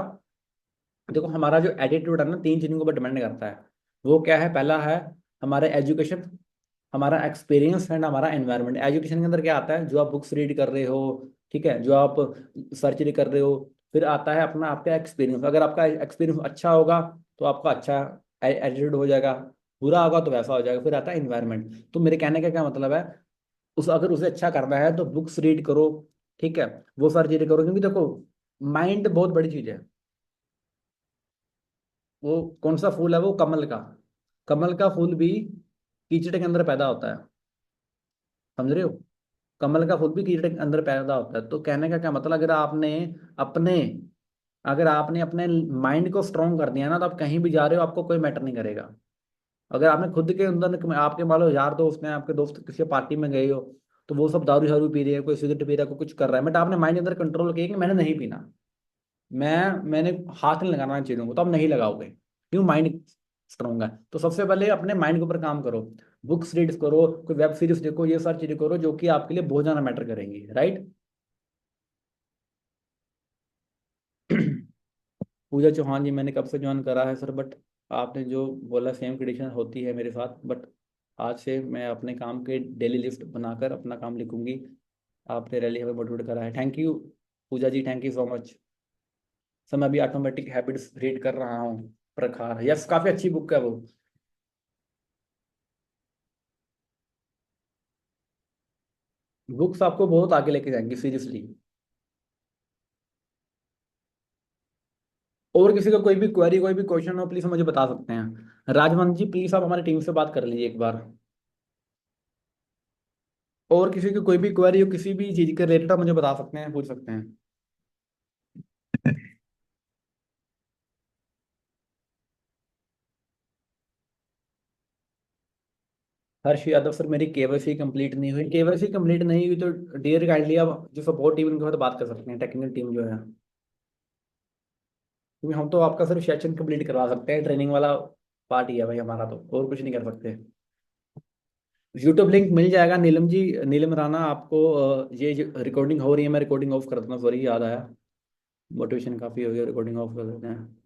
Speaker 2: देखो हमारा जो एटीट्यूड है ना, तीन चीज़ों के ऊपर डिपेंड करता है। वो क्या है, पहला है हमारा एजुकेशन, हमारा एक्सपीरियंस एंड हमारा एनवायरनमेंट। एजुकेशन के अंदर क्या आता है, जो आप बुक्स रीड कर रहे हो, ठीक है, जो आप सर्च कर रहे हो। फिर आता है अपना आपका एक्सपीरियंस, अगर आपका एक्सपीरियंस अच्छा होगा तो आपका अच्छा एटीट्यूड हो जाएगा, बुरा होगा तो वैसा हो जाएगा। फिर आता है इन्वायरमेंट। तो मेरे कहने का क्या मतलब है, उस अगर उसे अच्छा करना है तो बुक्स रीड करो, ठीक है, वो सारी चीजें करो। क्योंकि देखो माइंड बहुत बड़ी चीज है। वो कौन सा फूल है, वो कमल का, कमल का फूल भी कीचड़ के अंदर पैदा होता है, समझ रहे हो। कमल का फूल भी कीड़े के अंदर पैदा होता है। तो कहने का क्या मतलब, अपने अगर आपने अपने माइंड को स्ट्रांग कर दिया ना, तो आप कहीं भी जा रहे हो आपको कोई मैटर नहीं करेगा। अगर आपने खुद के अंदर, आपके मान लो यार दोस्त हैं, आपके दोस्त किसी पार्टी में गए हो, तो वो सब दारू शारू पी रहे हैं, कोई सिगरेट पी रहा है, कोई कुछ कर रहा है, बट आपने माइंड के अंदर कंट्रोल किया कि मैंने नहीं पीना, मैंने हाथ नहीं लगाना इन चीज़ों को, तो आप नहीं लगाओगे, क्यों, माइंड स्ट्रॉन्ग है। तो सबसे पहले अपने माइंड के ऊपर काम करो, बुक्स रीड करो, कोई वेब सीरीज देखो, ये सारी चीजें करो जो कि आपके लिए बहुत ज्यादा मैटर करेंगी, राइट। पूजा चौहान जी, मैंने कब से ज्वाइन करा है सर, बट आपने जो बोला सेम कंडीशन होती है मेरे साथ, बट आज से मैं अपने काम के डेली लिस्ट बनाकर अपना काम लिखूंगी। आपने रैली हमें मोटिवेट करा है, thank you Pooja ji, thank you so much. Sir मैं अभी ऑटोमेटिक हैबिट्स रीड कर रहा हूँ, प्रखार, यस काफी अच्छी बुक है वो। बुक्स आपको बहुत आगे लेके जाएंगी सीरियसली। और किसी का कोई भी क्वेरी, कोई भी क्वेश्चन हो, प्लीज मुझे बता सकते हैं। राजवंत जी प्लीज आप हमारी टीम से बात कर लीजिए एक बार। और किसी की कोई भी क्वेरी हो किसी भी चीज के रिलेटेड, आप मुझे बता सकते हैं, पूछ सकते हैं। हर्ष यादव सर, मेरी केवाईसी कंप्लीट नहीं हुई। केवाईसी कंप्लीट नहीं हुई तो डियर काइंडली आप जो सपोर्ट टीम उनके साथ बात कर सकते हैं, टेक्निकल टीम जो है। क्योंकि हम तो आपका सिर्फ सेशन कंप्लीट करवा सकते हैं, ट्रेनिंग वाला पार्ट ही है भाई हमारा, तो और कुछ नहीं कर सकते। यूट्यूब लिंक मिल जाएगा नीलम जी, नीलम राणा आपको। ये रिकॉर्डिंग हो रही है, मैं रिकॉर्डिंग ऑफ कर देता हूँ, सॉरी याद आया, मोटिवेशन काफ़ी हो गया, रिकॉर्डिंग ऑफ कर देते हैं।